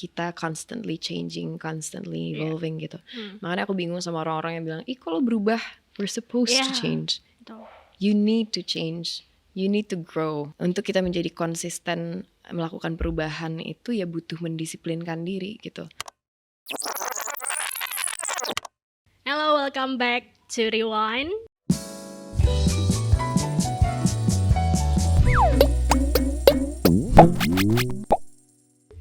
kita constantly changing, constantly evolving gitu. Makanya aku bingung sama orang-orang yang bilang, kalau berubah, we're supposed to change. Betul. You need to change, you need to grow. Untuk kita menjadi konsisten melakukan perubahan itu ya butuh mendisiplinkan diri gitu. Hello, welcome back to Rewind.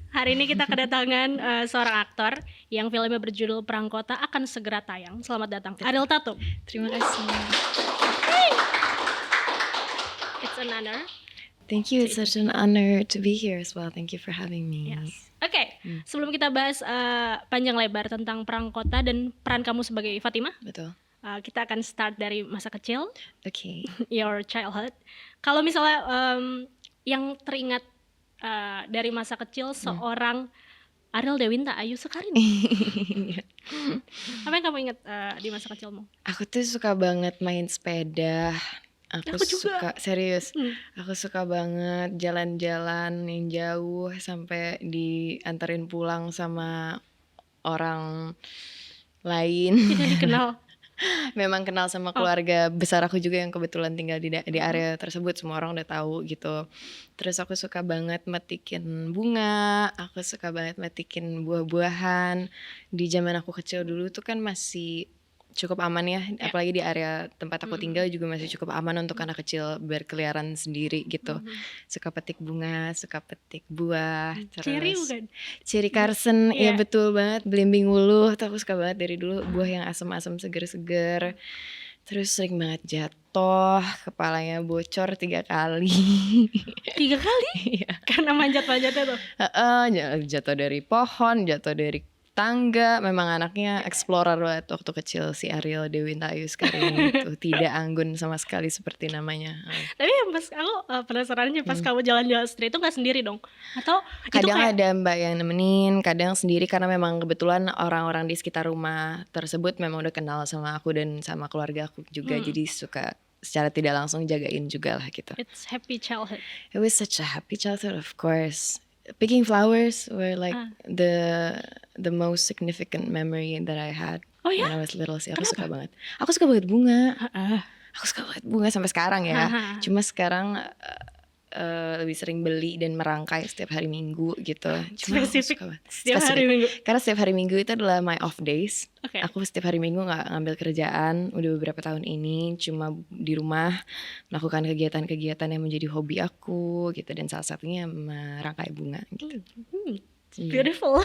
Hari ini kita kedatangan seorang aktor yang filmnya berjudul Perang Kota akan segera tayang. Selamat datang, Ariel Tatum. Terima kasih. It's an honor. Thank you, it's such an honor to be here as well. Thank you for having me. Yes. Oke, sebelum kita bahas panjang lebar tentang Perang Kota dan peran kamu sebagai Fatimah, Betul. Kita akan start dari masa kecil, Okay. your childhood. Kalau misalnya yang teringat dari masa kecil seorang Ariel Dewinta Ayu Sekarini, apa yang kamu ingat di masa kecilmu? Aku tuh suka banget main sepeda. Aku juga. Serius. Aku suka banget jalan-jalan yang jauh sampai dianterin pulang sama orang lain. Tidak dikenal. Memang kenal sama keluarga besar aku juga yang kebetulan tinggal di area tersebut, semua orang udah tahu gitu. Terus aku suka banget metikin bunga, aku suka banget metikin buah-buahan. Di zaman aku kecil dulu tuh kan masih cukup aman ya, apalagi di area tempat aku tinggal juga masih cukup aman untuk anak kecil berkeliaran sendiri gitu. Suka petik bunga, suka petik buah. Cherry Terus bukan? Cherry Carson, ya betul banget. Belimbing Wuluh, tuh aku suka banget dari dulu. Buah yang asam-asam seger-seger. Terus sering banget jatuh, kepalanya bocor 3 kali. 3 kali? Iya. Karena manjat-manjatnya tuh. Jatuh dari pohon, jatuh dari tangga. Memang anaknya explorer banget waktu kecil si Ariel Dewinta Ayu Sekarini itu. Tidak anggun sama sekali seperti namanya. Tapi yang pas aku penasarannya pas kamu jalan-jalan street itu nggak sendiri dong? Atau Kadang itu kayak ada mbak yang nemenin, kadang sendiri karena memang kebetulan orang-orang di sekitar rumah tersebut memang udah kenal sama aku dan sama keluarga aku juga. Jadi suka secara tidak langsung jagain juga lah gitu. it's happy childhood. It was such a happy childhood, of course. Picking flowers were like the most significant memory that I had when I was little sih. Aku suka banget. Aku suka banget bunga. Aku suka banget bunga sampai sekarang ya. Cuma sekarang lebih sering beli dan merangkai setiap hari Minggu gitu. Cuma Spesifik aku suka banget. setiap hari Minggu. Karena setiap hari Minggu itu adalah my off days. Okay. Aku setiap hari Minggu gak ngambil kerjaan. Udah beberapa tahun ini cuma di rumah melakukan kegiatan-kegiatan yang menjadi hobi aku gitu. Dan salah satunya merangkai bunga gitu. Beautiful.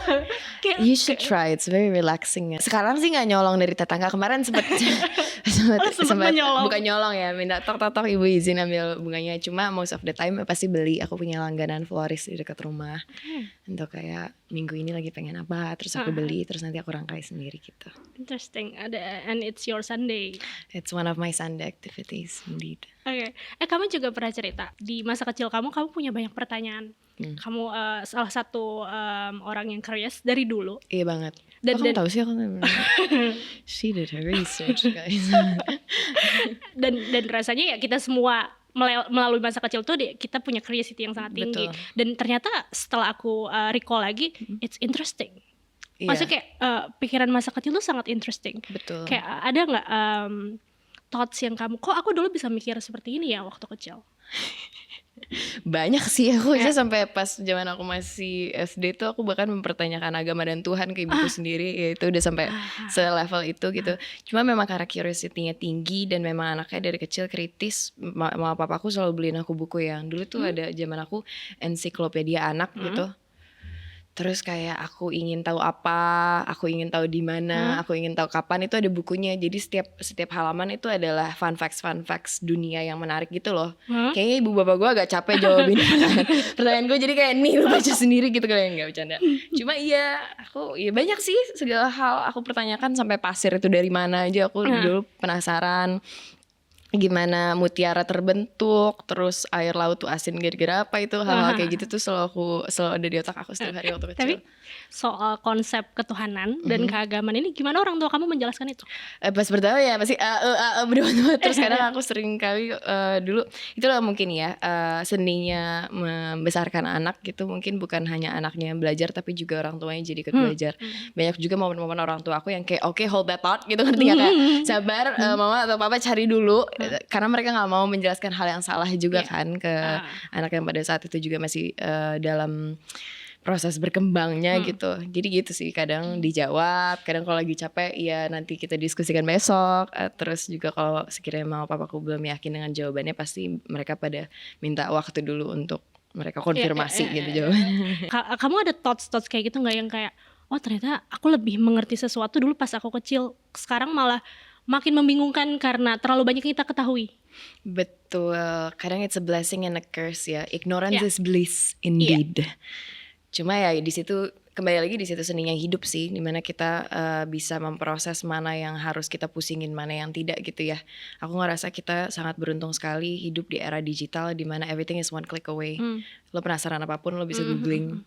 You should try, it's very relaxing. Sekarang sih gak nyolong dari tetangga. Kemarin sempet menyolong. bukan nyolong ya, minta tok ibu izin ambil bunganya. Cuma most of the time pasti beli. Aku punya langganan florist di dekat rumah. Untuk kayak minggu ini lagi pengen apa, terus aku beli, terus nanti aku rangkai sendiri gitu. Interesting. And it's your Sunday. It's one of my Sunday activities indeed. Oke. Kamu juga pernah cerita di masa kecil kamu punya banyak pertanyaan. Kamu salah satu orang yang curious dari dulu. Iya banget. Dan kamu tahu sih aku she did her research guys. dan rasanya ya kita semua melalui masa kecil tuh kita punya curiosity yang sangat tinggi. Betul. Dan ternyata setelah aku recall lagi, it's interesting. Maksudnya kayak pikiran masa kecil tuh sangat interesting. Betul. Kayak ada nggak thoughts yang kamu, kok aku dulu bisa mikir seperti ini ya waktu kecil? Banyak sih, aku aja sampai pas zaman aku masih SD tuh aku bahkan mempertanyakan agama dan Tuhan ke ibuku sendiri. Ya itu udah sampai selevel itu gitu. Cuma memang karena curiosity-nya tinggi dan memang anaknya dari kecil kritis. Mama papaku selalu beliin aku buku yang dulu tuh ada zaman aku ensiklopedia anak gitu. Terus kayak aku ingin tahu apa, aku ingin tahu di mana, aku ingin tahu kapan, itu ada bukunya. Jadi setiap halaman itu adalah fun facts dunia yang menarik gitu loh. Kayaknya ibu bapak gue agak capek jawabin pertanyaan gue, jadi kayak nih lu baca sendiri gitu, kayak nggak bercanda. Cuma iya banyak sih segala hal aku pertanyakan, sampai pasir itu dari mana aja aku dulu penasaran. gimana mutiara terbentuk, terus air laut tuh asin gara-gara apa, itu hal-hal kayak gitu tuh selalu ada di otak aku setiap hari waktu kecil. Tapi soal konsep ketuhanan dan keagamaan ini gimana orang tua kamu menjelaskan itu? Pas pertama ya pasti berdua terus kadang aku sering kali dulu itulah mungkin ya seninya membesarkan anak gitu, mungkin bukan hanya anaknya yang belajar tapi juga orang tuanya jadi ikut belajar. Banyak juga momen-momen orang tua aku yang kayak oke, hold that thought gitu, ngerti gak, kayak sabar, mama atau papa cari dulu, karena mereka nggak mau menjelaskan hal yang salah juga kan ke anak yang pada saat itu juga masih dalam proses berkembangnya gitu. Jadi gitu sih, kadang dijawab, kadang kalau lagi capek ya nanti kita diskusikan besok. Terus juga kalau sekiranya mama papaku belum yakin dengan jawabannya, pasti mereka pada minta waktu dulu untuk mereka konfirmasi gitu jawabannya. Kamu ada thoughts kayak gitu nggak, yang kayak oh ternyata aku lebih mengerti sesuatu dulu pas aku kecil, sekarang malah makin membingungkan karena terlalu banyak yang kita ketahui? Betul, kadang it's a blessing and a curse ya. Ignorance is bliss indeed. Cuma ya di situ kembali lagi, di situ seninya hidup sih, dimana kita bisa memproses mana yang harus kita pusingin, mana yang tidak gitu ya. Aku ngerasa kita sangat beruntung sekali hidup di era digital, dimana everything is one click away. Lo penasaran apapun lo bisa googling.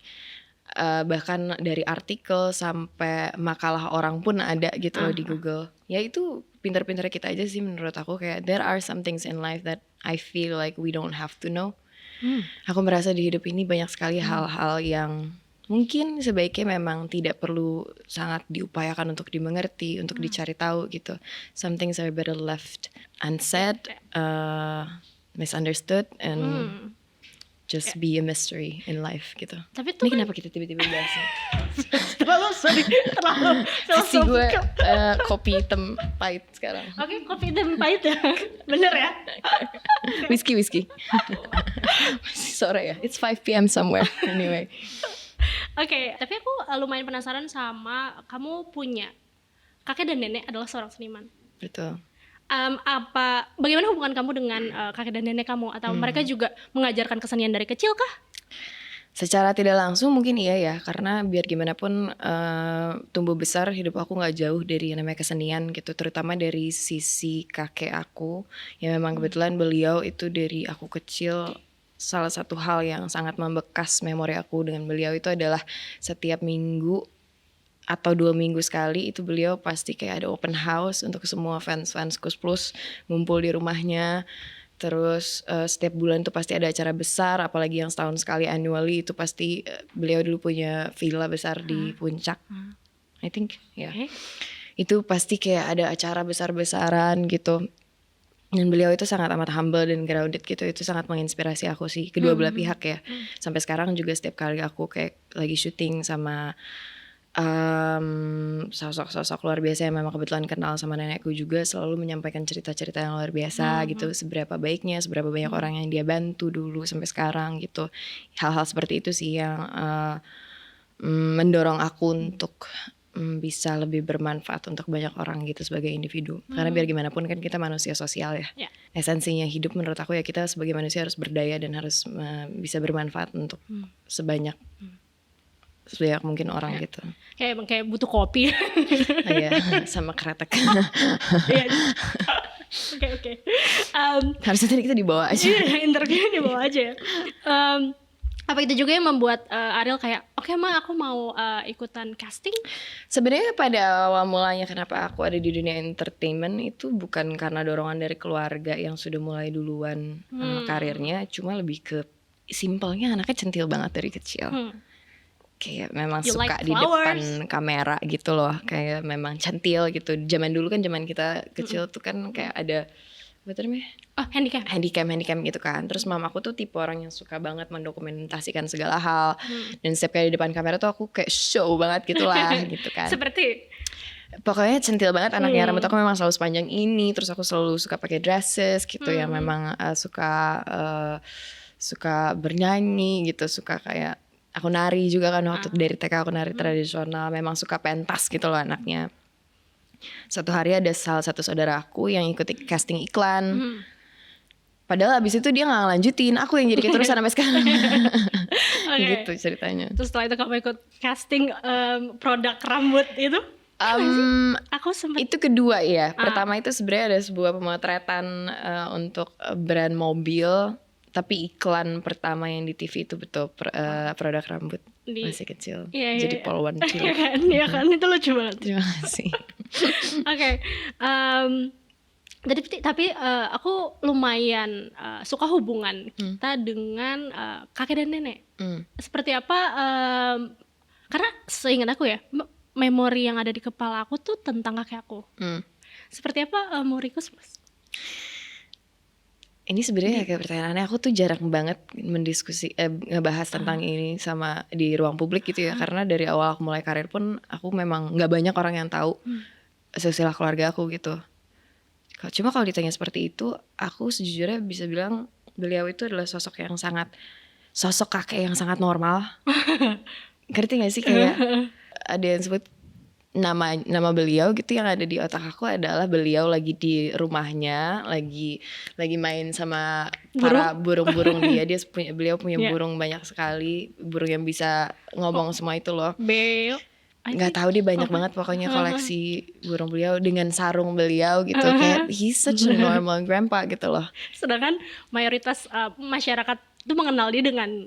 Bahkan dari artikel sampai makalah orang pun ada gitu loh di Google. Ya itu pintar-pintar kita aja sih menurut aku, kayak there are some things in life that I feel like we don't have to know. Aku merasa di hidup ini banyak sekali hal-hal yang mungkin sebaiknya memang tidak perlu sangat diupayakan untuk dimengerti, untuk dicari tahu gitu. Some things are better left unsaid, misunderstood, and just be a mystery in life gitu. Tapi tuh ini kenapa kita tiba-tiba bahasnya? terlalu Sisi gue kopi hitam pahit sekarang. Oke, kopi hitam pahit ya. Bener ya? Whiskey. Masih sore ya. It's 5 PM somewhere anyway. Oke, tapi aku lumayan penasaran sama kamu punya kakek dan nenek adalah seorang seniman. Betul. Bagaimana hubungan kamu dengan kakek dan nenek kamu, atau mereka juga mengajarkan kesenian dari kecil kah? Secara tidak langsung mungkin iya ya, karena biar gimana pun tumbuh besar hidup aku nggak jauh dari yang namanya kesenian gitu, terutama dari sisi kakek aku yang memang kebetulan beliau itu dari aku kecil, salah satu hal yang sangat membekas memori aku dengan beliau itu adalah setiap minggu atau 2 minggu sekali itu beliau pasti kayak ada open house untuk semua fans Koes Plus ngumpul di rumahnya. Terus setiap bulan tuh pasti ada acara besar, apalagi yang setahun sekali annually itu pasti beliau dulu punya villa besar di Puncak, I think ya. Itu pasti kayak ada acara besar-besaran gitu. Dan beliau itu sangat amat humble dan grounded gitu. Itu sangat menginspirasi aku sih, kedua belah pihak ya. Sampai sekarang juga setiap kali aku kayak lagi syuting sama sosok-sosok luar biasa yang memang kebetulan kenal sama nenekku juga, selalu menyampaikan cerita-cerita yang luar biasa gitu, seberapa baiknya, seberapa banyak orang yang dia bantu dulu sampai sekarang gitu. Hal-hal seperti itu sih yang mendorong aku untuk bisa lebih bermanfaat untuk banyak orang gitu sebagai individu. Karena biar gimana pun kan kita manusia sosial ya. Esensinya hidup menurut aku ya, kita sebagai manusia harus berdaya dan harus bisa bermanfaat untuk sebanyak mungkin orang gitu. Kayak butuh kopi. Iya, sama kretek. Oke. Harusnya tadi kita dibawa aja. Interviewnya dibawa aja ya. Apa itu juga yang membuat Ariel kayak oke, Ma, aku mau ikutan casting? Sebenarnya pada awal mulanya kenapa aku ada di dunia entertainment itu bukan karena dorongan dari keluarga yang sudah mulai duluan karirnya, cuma lebih ke simpelnya anaknya centil banget dari kecil. Kayak memang suka di depan kamera gitu loh, kayak memang centil gitu. Zaman dulu kan, zaman kita kecil tuh kan kayak ada apa namanya? Handycam gitu kan. Terus mamaku tuh tipe orang yang suka banget mendokumentasikan segala hal. Dan setiap kali di depan kamera tuh aku kayak show banget gitu lah gitu kan. Seperti pokoknya centil banget anaknya. Rambut aku memang selalu sepanjang ini. Terus aku selalu suka pakai dresses gitu yang memang suka bernyanyi gitu, suka kayak aku nari juga kan waktu dari TK aku nari tradisional, memang suka pentas gitu loh anaknya. Suatu hari ada salah satu saudara aku yang ikut casting iklan. Padahal abis itu dia gak ngelanjutin, aku yang jadi keterusan sampai sekarang. Gitu ceritanya. Terus setelah itu kamu ikut casting produk rambut itu? Aku sempet Itu kedua ya. Pertama itu sebenarnya ada sebuah pemotretan untuk brand mobil, tapi iklan pertama yang di TV itu betul produk rambut masih kecil. Iya, Jadi iya. polwan Iya cilik. kan, iya kan, itu lucu banget. Terima kasih. Oke, tapi aku lumayan suka hubungan kita dengan kakek dan nenek. Seperti apa? Karena seingat aku ya, memori yang ada di kepala aku tuh tentang kakek aku. Seperti apa Mauritius, Mas? Ini sebenarnya kayak pertanyaannya, aku tuh jarang banget ngebahas tentang ini sama di ruang publik gitu ya, karena dari awal aku mulai karir pun aku memang nggak banyak orang yang tahu silsilah keluarga aku gitu. Cuma kalau ditanya seperti itu, aku sejujurnya bisa bilang beliau itu adalah sosok kakek yang sangat normal. Ngerti gak sih, kayak ada yang sebut nama beliau gitu, yang ada di otak aku adalah beliau lagi di rumahnya, lagi main sama para burung-burung beliau punya burung banyak sekali, burung yang bisa ngomong semua itu loh. Beo. Nggak tahu, dia banyak banget pokoknya koleksi burung beliau dengan sarung beliau gitu, kayak he's such a normal grandpa gitu loh. Sedangkan mayoritas masyarakat tuh mengenal dia dengan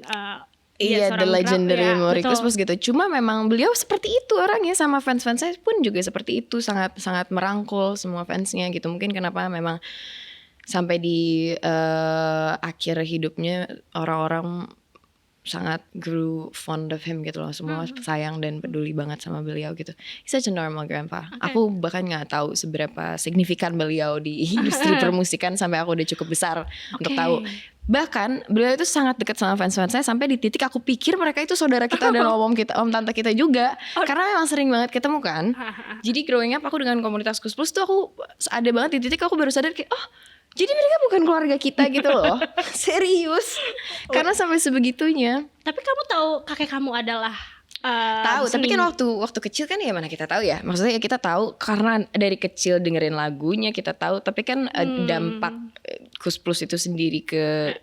Iya, the legendary Mauritius betul. gitu. Cuma memang beliau seperti itu orangnya, sama fans-fansnya pun juga seperti itu, sangat merangkul semua fansnya gitu. Mungkin kenapa memang sampai di akhir hidupnya orang-orang sangat grew fond of him gitu loh. Semua sayang dan peduli banget sama beliau gitu. He's such a normal grandpa. Aku bahkan nggak tahu seberapa signifikan beliau di industri permusikan sampai aku udah cukup besar untuk tahu. Bahkan beliau itu sangat dekat sama fans saya, sampai di titik aku pikir mereka itu saudara kita dan om tante kita juga, karena memang sering banget ketemu kan. Jadi growing up aku dengan komunitas Kus Plus tuh aku ada banget di titik aku baru sadar kayak, oh jadi mereka bukan keluarga kita gitu loh. Serius. Karena sampai sebegitunya. Tapi kamu tahu kakek kamu adalah tahu, tapi kan waktu kecil kan ya mana kita tahu ya. Maksudnya ya kita tahu karena dari kecil dengerin lagunya kita tahu, tapi kan dampak Kus Plus itu sendiri ke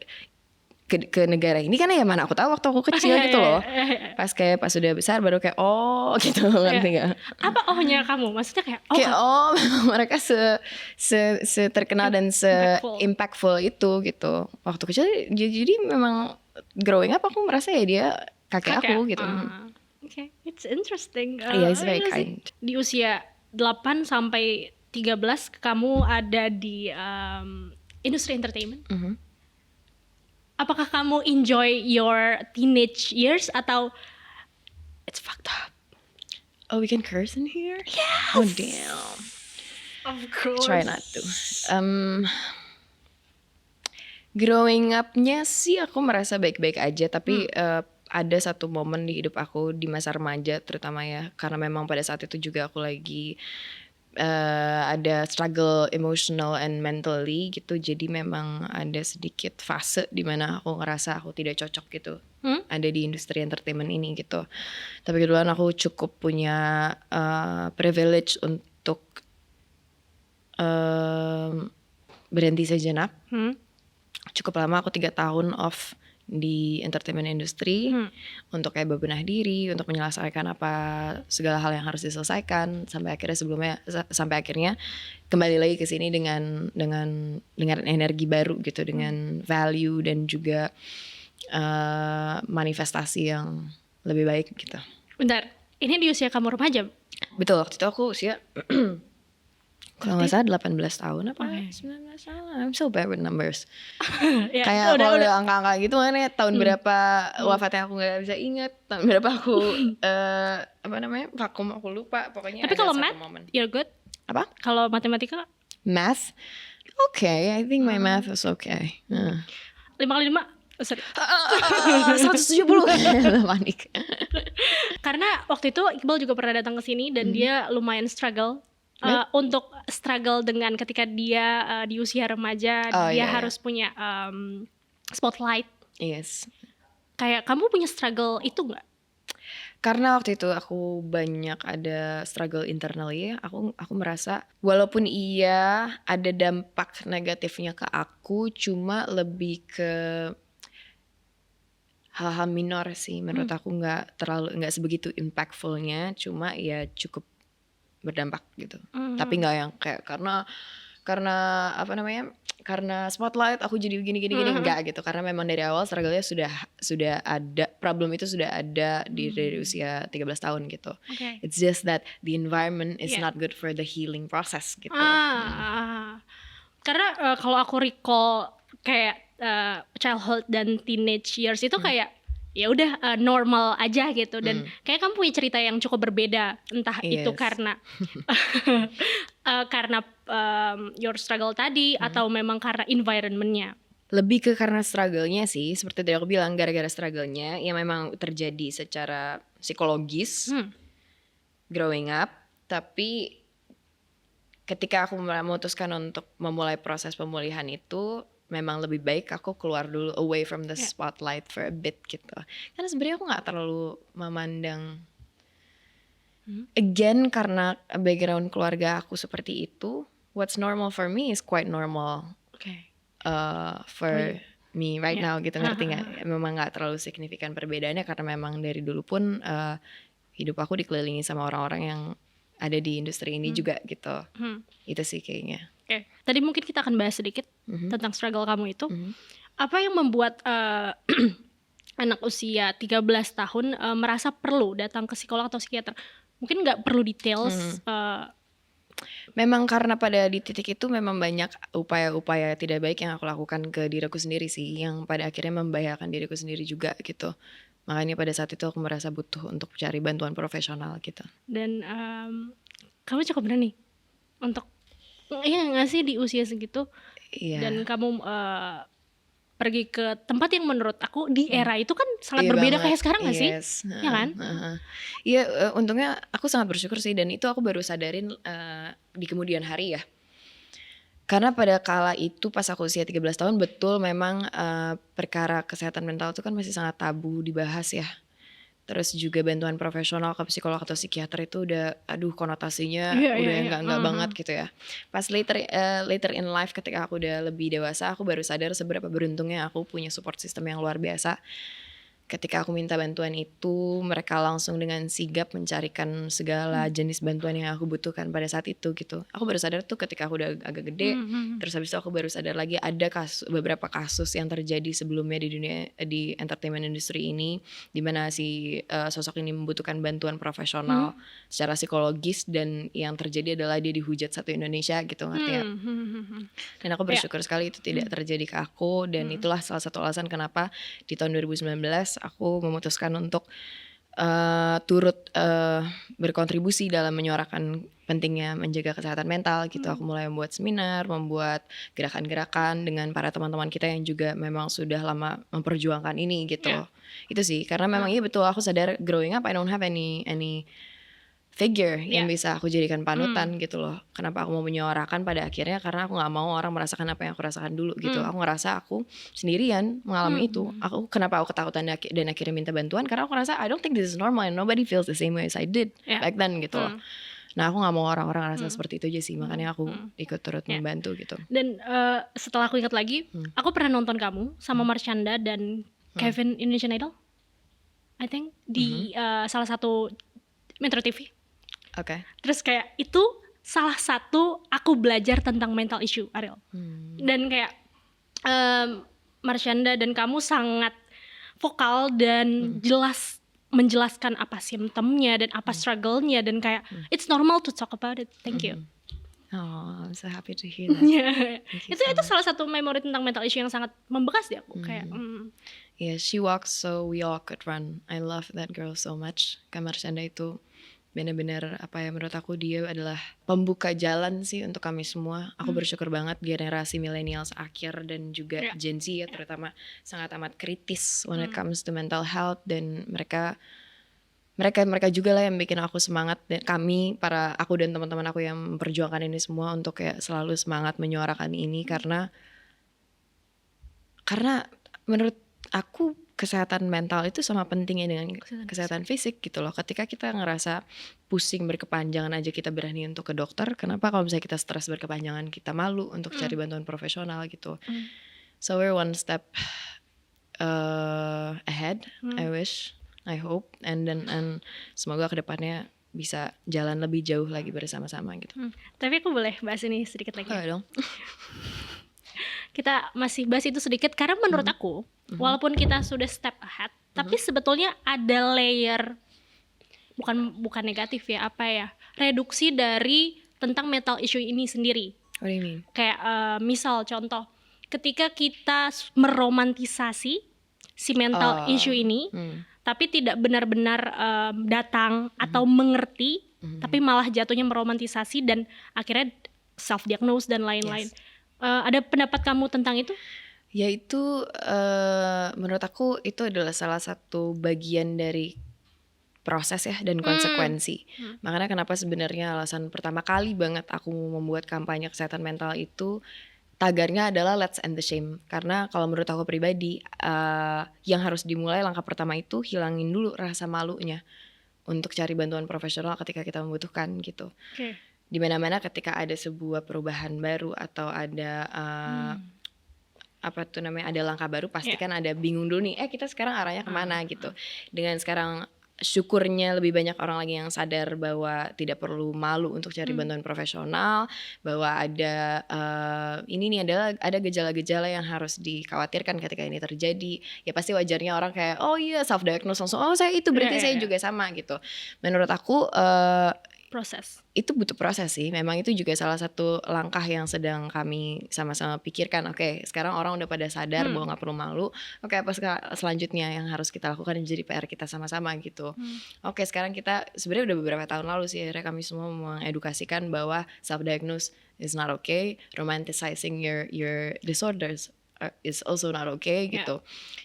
negara ini kan ya mana aku tahu waktu aku kecil gitu loh. Pas udah besar baru kayak oh gitu, ngerti gak? Apa ohnya kamu? Maksudnya kayak memang mereka se terkenal dan se impactful itu gitu. Waktu kecil jadi memang growing up aku merasa ya dia kakek aku gitu. Okay, it's interesting. Yeah, it's very kind. Di usia 8 sampai 13 kamu ada di industri entertainment. Apakah kamu enjoy your teenage years atau it's fucked up? Oh, we can curse in here? Yes. Oh damn. Of course. Try not to. Growing up-nya sih aku merasa baik-baik aja, tapi ada satu momen di hidup aku di masa remaja terutama ya, karena memang pada saat itu juga aku lagi ada struggle emotional and mentally gitu, jadi memang ada sedikit fase di mana aku ngerasa aku tidak cocok gitu ada di industri entertainment ini gitu. Tapi kebetulan aku cukup punya privilege untuk berhenti sejenak. Cukup lama, aku 3 tahun off di entertainment industry untuk kayak bebenah diri, untuk menyelesaikan apa segala hal yang harus diselesaikan sampai akhirnya kembali lagi ke sini dengan energi baru gitu, dengan value dan juga manifestasi yang lebih baik gitu. Bentar, ini di usia kamu remaja? Betul, waktu itu aku usia kalau nggak salah 18 tahun apa 19 tahun. I'm so bad with numbers. Ya, kayak kalau udah angka-angka gitu kan ya, tahun berapa wafatnya aku nggak bisa ingat, tahun berapa aku vakum aku lupa, pokoknya. Tapi kalau math you're good? Apa? Kalau matematika? Math? Okay, I think my math was okay. 5 kali 5? Sorry. 170. Panik. Karena waktu itu Iqbal juga pernah datang ke sini dan dia lumayan struggle untuk struggle dengan ketika dia di usia remaja, dia harus punya spotlight. Yes. Kayak kamu punya struggle itu nggak? Karena waktu itu aku banyak ada struggle internally, aku merasa walaupun iya ada dampak negatifnya ke aku, cuma lebih ke hal-hal minor sih menurut aku, nggak sebegitu impactfulnya, cuma ya cukup berdampak gitu. Tapi nggak yang kayak karena apa namanya, karena spotlight aku jadi gini enggak gitu, karena memang dari awal struggle-nya sudah ada, problem itu sudah ada dari usia 13 tahun gitu. It's just that the environment is not good for the healing process gitu. Karena kalau aku recall kayak childhood dan teenage years itu kayak ya udah normal aja gitu, dan kayak kamu punya cerita yang cukup berbeda, entah itu karena karena your struggle tadi atau memang karena environmentnya. Lebih ke karena struggle-nya sih, seperti tadi aku bilang, gara-gara struggle-nya yang memang terjadi secara psikologis growing up. Tapi ketika aku memutuskan untuk memulai proses pemulihan itu, memang lebih baik aku keluar dulu, away from the spotlight for a bit gitu. Karena sebenarnya aku nggak terlalu memandang, again karena background keluarga aku seperti itu, what's normal for me is quite normal for me right now gitu, ngerti nggak? Memang nggak terlalu signifikan perbedaannya, karena memang dari dulu pun hidup aku dikelilingi sama orang-orang yang ada di industri ini juga gitu. Itu sih kayaknya. Tadi mungkin kita akan bahas sedikit tentang struggle kamu itu. Apa yang membuat anak usia 13 tahun merasa perlu datang ke psikolog atau psikiater? Mungkin nggak perlu details. Memang karena pada di titik itu memang banyak upaya-upaya tidak baik yang aku lakukan ke diriku sendiri sih, yang pada akhirnya membahayakan diriku sendiri juga gitu. Makanya pada saat itu aku merasa butuh untuk cari bantuan profesional gitu. Dan kamu cukup berani untuk, iya nggak sih, di usia segitu, dan kamu pergi ke tempat yang menurut aku di era itu kan sangat berbeda kayak sekarang nggak sih? Ya kan? Iya, untungnya aku sangat bersyukur sih, dan itu aku baru sadarin di kemudian hari ya. Karena pada kala itu pas aku usia 13 tahun, betul memang perkara kesehatan mental itu kan masih sangat tabu dibahas ya. Terus juga bantuan profesional ke psikolog atau psikiater itu udah, aduh konotasinya udah enggak banget gitu ya. Pas later in life, ketika aku udah lebih dewasa, aku baru sadar seberapa beruntungnya aku punya support system yang luar biasa. Ketika aku minta bantuan itu, mereka langsung dengan sigap mencarikan segala jenis bantuan yang aku butuhkan pada saat itu gitu. Aku baru sadar tuh ketika aku udah agak gede. Terus habis itu aku baru sadar lagi ada beberapa kasus yang terjadi sebelumnya di dunia, di entertainment industry ini, di mana si sosok ini membutuhkan bantuan profesional secara psikologis, dan yang terjadi adalah dia dihujat satu Indonesia gitu, ngerti ya? Dan aku bersyukur sekali itu tidak terjadi ke aku, dan itulah salah satu alasan kenapa di tahun 2019 aku memutuskan untuk turut berkontribusi dalam menyuarakan pentingnya menjaga kesehatan mental gitu. Aku mulai membuat seminar, membuat gerakan-gerakan dengan para teman-teman kita yang juga memang sudah lama memperjuangkan ini gitu. Itu sih, karena memang iya betul, aku sadar growing up I don't have any figure yang bisa aku jadikan panutan gitu loh. Kenapa aku mau menyuarakan pada akhirnya, karena aku gak mau orang merasakan apa yang aku rasakan dulu gitu. Aku ngerasa aku sendirian mengalami itu. Kenapa aku ketakutan dan akhirnya minta bantuan, karena aku ngerasa I don't think this is normal and nobody feels the same way as I did back then gitu loh. Nah aku gak mau orang-orang ngerasa seperti itu aja sih, makanya aku ikut turut membantu gitu. Dan setelah aku ingat lagi, aku pernah nonton kamu sama Marshanda dan Kevin Indonesian Idol, I think, di salah satu Metro TV. Terus kayak itu salah satu aku belajar tentang mental issue, Ariel. Dan kayak Marshanda dan kamu sangat vokal dan jelas menjelaskan apa simptomnya dan apa struggle-nya, dan kayak it's normal to talk about it. Thank you. Oh, I'm so happy to hear that. Itu salah satu memori tentang mental issue yang sangat membekas di aku. Kayak yeah, she walks so we all could run. I love that girl so much. Kak Marshanda itu benar-benar apa ya, menurut aku dia adalah pembuka jalan sih untuk kami semua. Aku bersyukur banget generasi millennials akhir dan juga Gen Z ya terutama sangat amat kritis when it comes to mental health, dan mereka juga lah yang bikin aku semangat, dan aku dan teman-teman aku yang memperjuangkan ini semua untuk kayak selalu semangat menyuarakan ini, karena menurut aku kesehatan mental itu sama pentingnya dengan kesehatan fisik gitu loh. Ketika kita ngerasa pusing berkepanjangan aja kita berani untuk ke dokter, kenapa kalau misalnya kita stres berkepanjangan kita malu untuk cari bantuan profesional gitu. So we're one step ahead, I wish, I hope, and semoga kedepannya bisa jalan lebih jauh lagi bersama-sama gitu. Tapi aku boleh bahas ini sedikit lagi? Dong. Kita masih bahas itu sedikit karena menurut aku walaupun kita sudah step ahead, tapi sebetulnya ada layer bukan negatif ya, reduksi dari tentang mental issue ini sendiri. What do you mean? Kayak misal contoh, ketika kita meromantisasi si mental issue ini, tapi tidak benar-benar datang atau mengerti, tapi malah jatuhnya meromantisasi dan akhirnya self-diagnose dan lain-lain. Ada pendapat kamu tentang itu? Ya itu menurut aku itu adalah salah satu bagian dari proses ya dan konsekuensi. Makanya kenapa sebenarnya alasan pertama kali banget aku membuat kampanye kesehatan mental itu tagarnya adalah let's end the shame. Karena kalau menurut aku pribadi yang harus dimulai langkah pertama itu hilangin dulu rasa malunya untuk cari bantuan profesional ketika kita membutuhkan gitu. Di mana-mana ketika ada sebuah perubahan baru atau ada ada langkah baru, pasti kan ada bingung dulu nih, kita sekarang arahnya kemana gitu. Dengan sekarang syukurnya lebih banyak orang lagi yang sadar bahwa tidak perlu malu untuk cari bantuan profesional, bahwa ada ini nih ada gejala-gejala yang harus dikhawatirkan ketika ini terjadi. Ya pasti wajarnya orang kayak self diagnose langsung, saya itu berarti saya juga sama gitu. Menurut aku proses itu butuh proses sih. Memang itu juga salah satu langkah yang sedang kami sama-sama pikirkan. Oke, sekarang orang udah pada sadar bahwa nggak perlu malu. Oke, apa selanjutnya yang harus kita lakukan menjadi PR kita sama-sama gitu. Oke, sekarang kita sebenarnya udah beberapa tahun lalu sih akhirnya kami semua mengedukasikan bahwa self diagnose is not okay, romanticizing your disorders is also not okay gitu.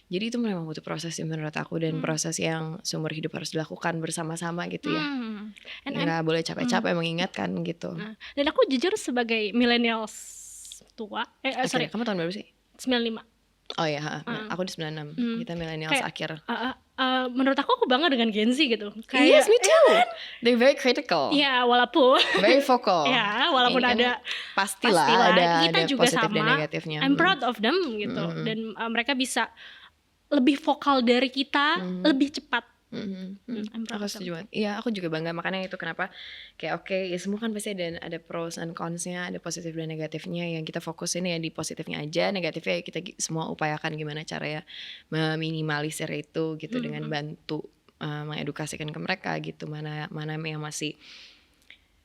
Jadi itu memang butuh proses sih menurut aku, dan proses yang seumur hidup harus dilakukan bersama-sama gitu ya. Nggak boleh capek-capek mengingatkan gitu. Dan aku jujur sebagai millennials tua, Kamu tahun berapa sih? 95. Oh ya, aku di 96. Kita millennials akhir. Menurut aku bangga dengan Gen Z gitu. Yes, me too. They're very critical. Ya, walaupun very vocal. Ya, walaupun kan ada pastilah kita ada juga positif sama. dan negatifnya. I'm proud of them gitu. Dan mereka bisa lebih vokal dari kita, lebih cepat. Aku setuju banget. Iya, aku juga bangga. Makanya itu kenapa kayak ya semua kan pasti ada pros and cons-nya, ada positif dan negatifnya. Yang kita fokusin ya di positifnya aja, negatifnya ya kita semua upayakan gimana caranya meminimalisir itu gitu, dengan bantu mengedukasikan ke mereka gitu, mana yang masih.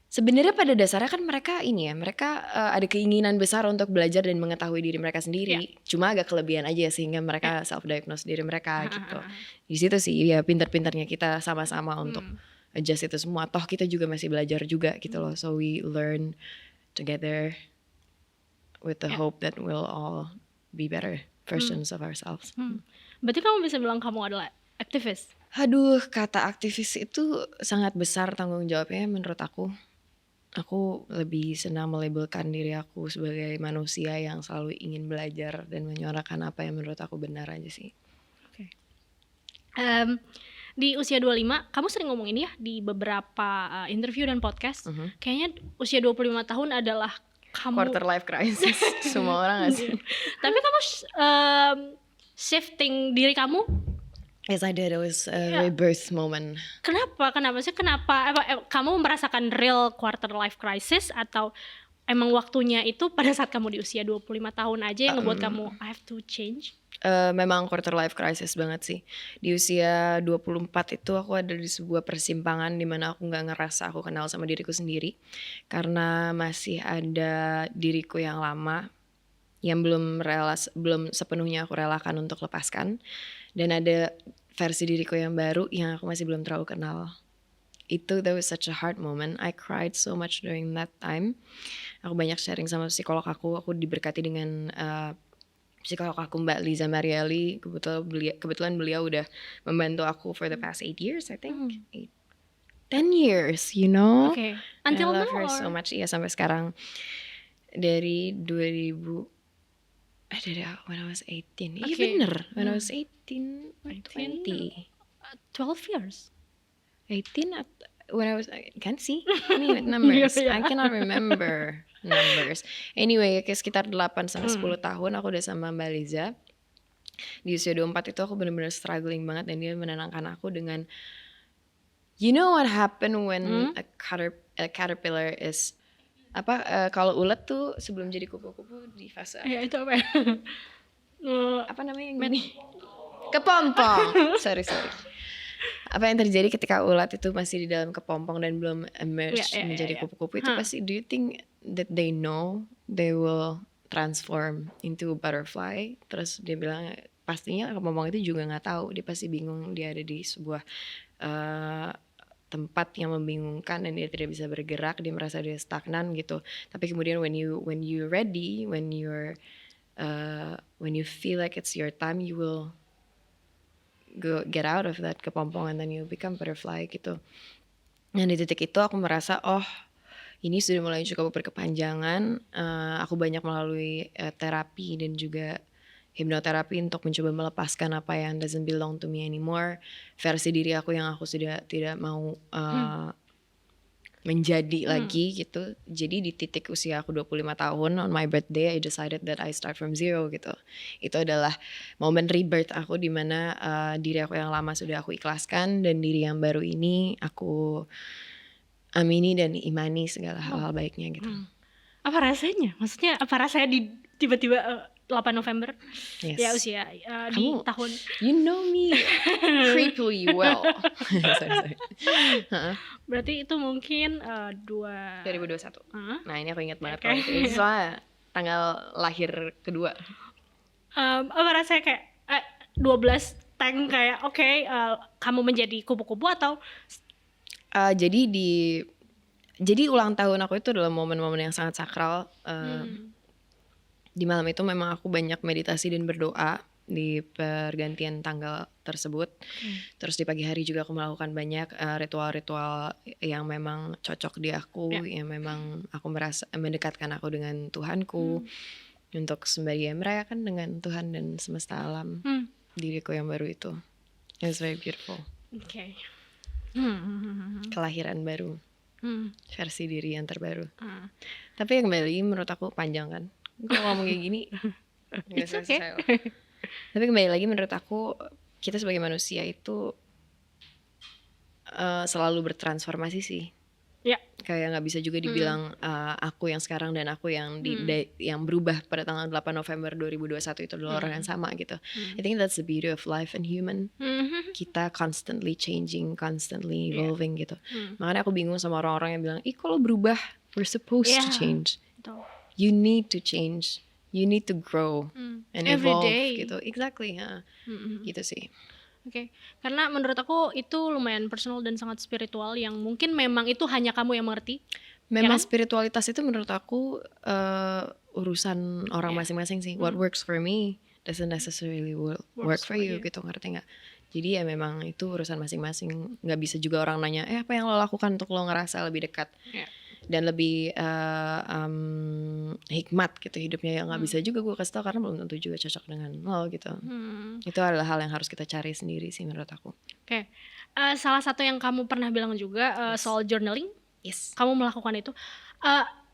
Sebenarnya pada dasarnya kan mereka ada keinginan besar untuk belajar dan mengetahui diri mereka sendiri. Cuma agak kelebihan aja sehingga mereka self-diagnose diri mereka gitu. Di situ sih ya pintar-pintarnya kita sama-sama untuk adjust itu semua. Toh kita juga masih belajar juga gitu loh. So we learn together with the hope that we'll all be better versions of ourselves. Berarti kamu bisa bilang kamu adalah aktivis? Aduh, kata aktivis itu sangat besar tanggung jawabnya menurut aku. Aku lebih senang melabelkan diri aku sebagai manusia yang selalu ingin belajar dan menyuarakan apa yang menurut aku benar aja sih. Di usia 25, kamu sering ngomong ini ya di beberapa interview dan podcast. Kayaknya usia 25 tahun adalah kamu quarter life crisis. Semua orang gak sih? Tapi kamu shifting diri kamu. Yes, I did. It was a rebirth moment. Kenapa sih? Kamu merasakan real quarter life crisis atau emang waktunya itu pada saat kamu di usia 25 tahun aja yang ngebuat kamu I have to change? Memang quarter life crisis banget sih. Di usia 24 itu aku ada di sebuah persimpangan di mana aku nggak ngerasa aku kenal sama diriku sendiri, karena masih ada diriku yang lama yang belum sepenuhnya aku relakan untuk lepaskan, dan ada versi diriku yang baru yang aku masih belum terlalu kenal. That was such a hard moment. I cried so much during that time. Aku banyak sharing sama psikolog aku. Aku diberkati dengan psikolog aku Mbak Liza Marieli. Kebetulan beliau udah membantu aku for the past 8 years, I think. 10 years, you know. Okay. Until I love now her so much. Iya, sampai sekarang. Dari 2000 when I was 18. Iya bener, when I was 18 20. 12 years. 18 when I was, can't see ini with numbers. I cannot remember numbers. Anyway, kayak sekitar 8 sampai 10 tahun aku udah sama Mbak Liza. Di usia 24 itu aku benar-benar struggling banget, dan dia menenangkan aku dengan You know what happened when a caterpillar is kalau ulet tuh sebelum jadi kupu-kupu di fase Ya itu apa ya? apa namanya yang gini? Kepompong. sorry. Apa yang terjadi ketika ulat itu masih di dalam kepompong dan belum emerge menjadi kupu-kupu itu pasti, do you think that they know they will transform into a butterfly? Terus dia bilang pastinya kepompong itu juga nggak tahu, dia pasti bingung, dia ada di sebuah tempat yang membingungkan dan dia tidak bisa bergerak, dia merasa dia stagnan gitu. Tapi kemudian when you ready, when you feel like it's your time, you will get out of that kepompong and then you become butterfly gitu. Dan di titik itu aku merasa ini sudah mulai cukup berkepanjangan. Aku banyak melalui terapi dan juga hipnoterapi untuk mencoba melepaskan apa yang doesn't belong to me anymore, versi diri aku yang aku sudah tidak mau menjadi lagi gitu. Jadi di titik usia aku 25 tahun on my birthday I decided that I start from zero gitu. Itu adalah momen rebirth aku, di mana diri aku yang lama sudah aku ikhlaskan dan diri yang baru ini aku amini dan imani segala hal-hal baiknya gitu. Apa rasanya? Maksudnya apa rasanya di tiba-tiba 8 November ya usia di tahun, you know me creepily well. sorry. Berarti itu mungkin 2021. Nah ini aku ingat banget kalau itu soalnya tanggal lahir kedua. Apa rasanya kayak 12 tank kayak kamu menjadi kupu-kupu atau jadi ulang tahun aku itu adalah momen-momen yang sangat sakral. Di malam itu memang aku banyak meditasi dan berdoa di pergantian tanggal tersebut. Terus di pagi hari juga aku melakukan banyak ritual-ritual yang memang cocok di aku, yang memang aku merasa mendekatkan aku dengan Tuhanku, untuk sembari merayakan dengan Tuhan dan semesta alam diriku yang baru itu. It was very beautiful. Kelahiran baru, versi diri yang terbaru. Tapi kembali menurut aku panjang kan. Kalau ngomong kayak gini gak selesai. Tapi kembali lagi menurut aku kita sebagai manusia itu selalu bertransformasi sih. Kayak gak bisa juga dibilang aku yang sekarang dan aku yang yang berubah pada tanggal 8 November 2021 itu adalah orang yang sama gitu. I think that's the beauty of life and human. Kita constantly changing, constantly evolving gitu. Makanya aku bingung sama orang-orang yang bilang, kalau berubah, we're supposed to change. You need to change, you need to grow and evolve gitu. Exactly, gitu sih. Karena menurut aku itu lumayan personal dan sangat spiritual yang mungkin memang itu hanya kamu yang mengerti. Memang spiritualitas itu menurut aku urusan orang masing-masing sih. What works for me doesn't necessarily work for you gitu, ngerti nggak? Jadi ya memang itu urusan masing-masing. Nggak bisa juga orang nanya, apa yang lo lakukan untuk lo ngerasa lebih dekat dan lebih hikmat gitu hidupnya, yang nggak bisa juga gue kasih tau karena belum tentu juga cocok dengan lo gitu. Itu adalah hal yang harus kita cari sendiri sih menurut aku. Salah satu yang kamu pernah bilang juga soal journaling. Kamu melakukan itu.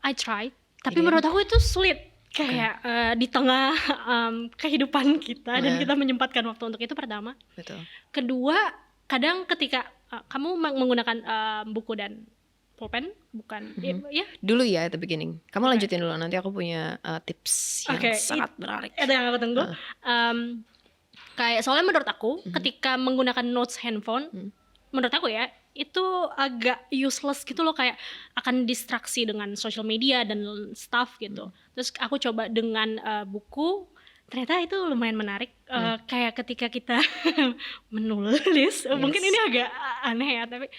I tried, tapi menurut aku itu sulit. Kayak di tengah kehidupan kita dan kita menyempatkan waktu untuk itu, pertama. Betul. Kedua, kadang ketika kamu menggunakan buku dan pulpen, bukan dulu ya at the beginning. Kamu lanjutin dulu, nanti aku punya tips yang sangat menarik. Itu yang aku tunggu. Kayak soalnya menurut aku ketika menggunakan notes handphone, menurut aku ya itu agak useless gitu loh, kayak akan distraksi dengan social media dan stuff gitu. Terus aku coba dengan buku, ternyata itu lumayan menarik. Kayak ketika kita menulis, mungkin ini agak aneh ya, tapi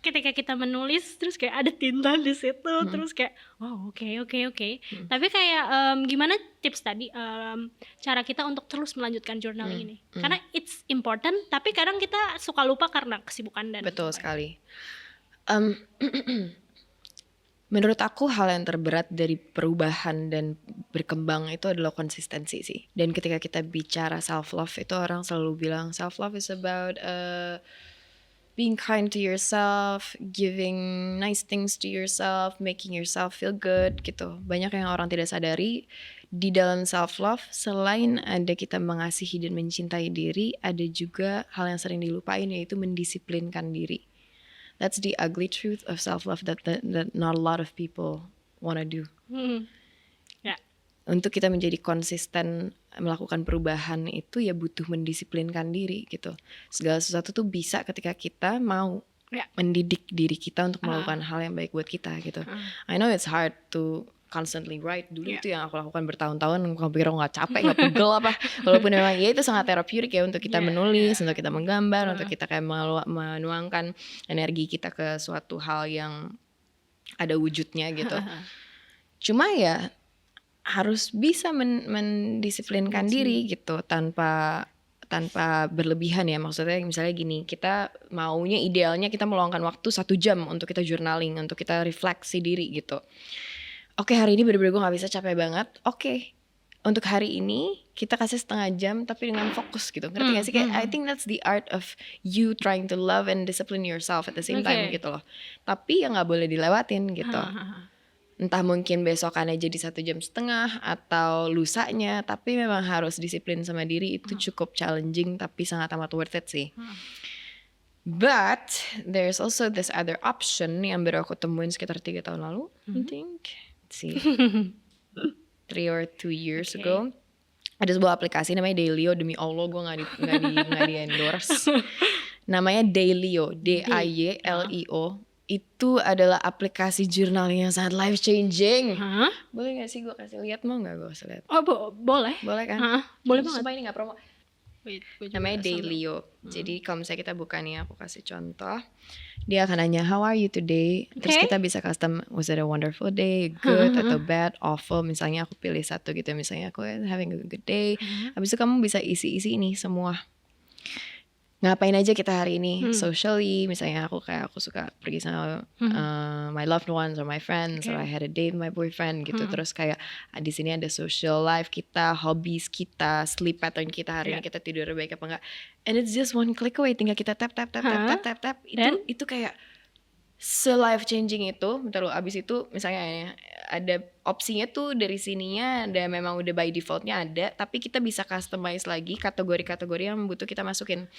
ketika kita menulis terus kayak ada tinta di situ, terus kayak oke. Tapi kayak gimana tips tadi cara kita untuk terus melanjutkan journaling ini? Karena it's important, tapi kadang kita suka lupa karena kesibukan dan betul sekali. Menurut aku hal yang terberat dari perubahan dan berkembang itu adalah konsistensi sih. Dan ketika kita bicara self love itu orang selalu bilang self love is about being kind to yourself, giving nice things to yourself, making yourself feel good gitu. Banyak yang orang tidak sadari di dalam self love selain ada kita mengasihi dan mencintai diri, ada juga hal yang sering dilupain, yaitu mendisiplinkan diri. That's the ugly truth of self love that not a lot of people wanna do. Ya. Untuk kita menjadi konsisten melakukan perubahan itu ya butuh mendisiplinkan diri gitu. Segala sesuatu tuh bisa ketika kita mau mendidik diri kita untuk melakukan hal yang baik buat kita gitu. I know it's hard to constantly write. Dulu itu yang aku lakukan bertahun-tahun, aku pikir aku gak capek, gak pegel apa. Walaupun memang ya itu sangat terapeutik ya untuk kita menulis, untuk kita menggambar, untuk kita kayak menuangkan energi kita ke suatu hal yang ada wujudnya gitu. Cuma ya harus bisa mendisiplinkan diri gitu tanpa berlebihan ya. Maksudnya misalnya gini, kita maunya idealnya kita meluangkan waktu 1 jam untuk kita journaling, untuk kita refleksi diri gitu. Oke, hari ini bener-bener gue gak bisa, capek banget. Oke, untuk hari ini kita kasih setengah jam tapi dengan fokus gitu. Ngerti gak sih? Kayak I think that's the art of you trying to love and discipline yourself at the same time gitu loh. Tapi ya gak boleh dilewatin gitu. Entah mungkin besokannya jadi 1,5 jam atau lusanya, tapi memang harus disiplin sama diri. Itu cukup challenging tapi sangat amat worth it sih. But there's also this other option yang baru aku temuin sekitar 3 tahun lalu, I think. Let's see. 3 or 2 years ago. Ada sebuah aplikasi namanya Dailyo. Demi Allah gue gak di endorse. Namanya Dailyo, Daylio. Itu adalah aplikasi journaling yang sangat life changing. Boleh gak sih gue kasih lihat? Mau gak gue kasih lihat? Oh boleh. Boleh kan? Boleh banget. Supaya ini gak promo. Namanya Dailyo. Jadi kalau misalnya kita buka nih, aku kasih contoh. Dia akan nanya how are you today. Terus kita bisa custom, was it a wonderful day, good atau bad, awful. Misalnya aku pilih satu gitu. Misalnya aku having a good day. Habis itu kamu bisa isi ini semua. Ngapain aja kita hari ini socially, misalnya aku suka pergi sama my loved ones or my friends, or I had a date with my boyfriend gitu. Terus kayak di sini ada social life kita, hobbies kita, sleep pattern kita, hari ini kita tidur baik apa enggak, and it's just one click away, tinggal kita tap itu kayak se-life changing itu. Bentar lu, abis itu misalnya ada opsinya tuh dari sininya ada, memang udah by defaultnya ada, tapi kita bisa customize lagi kategori-kategori yang butuh kita masukin.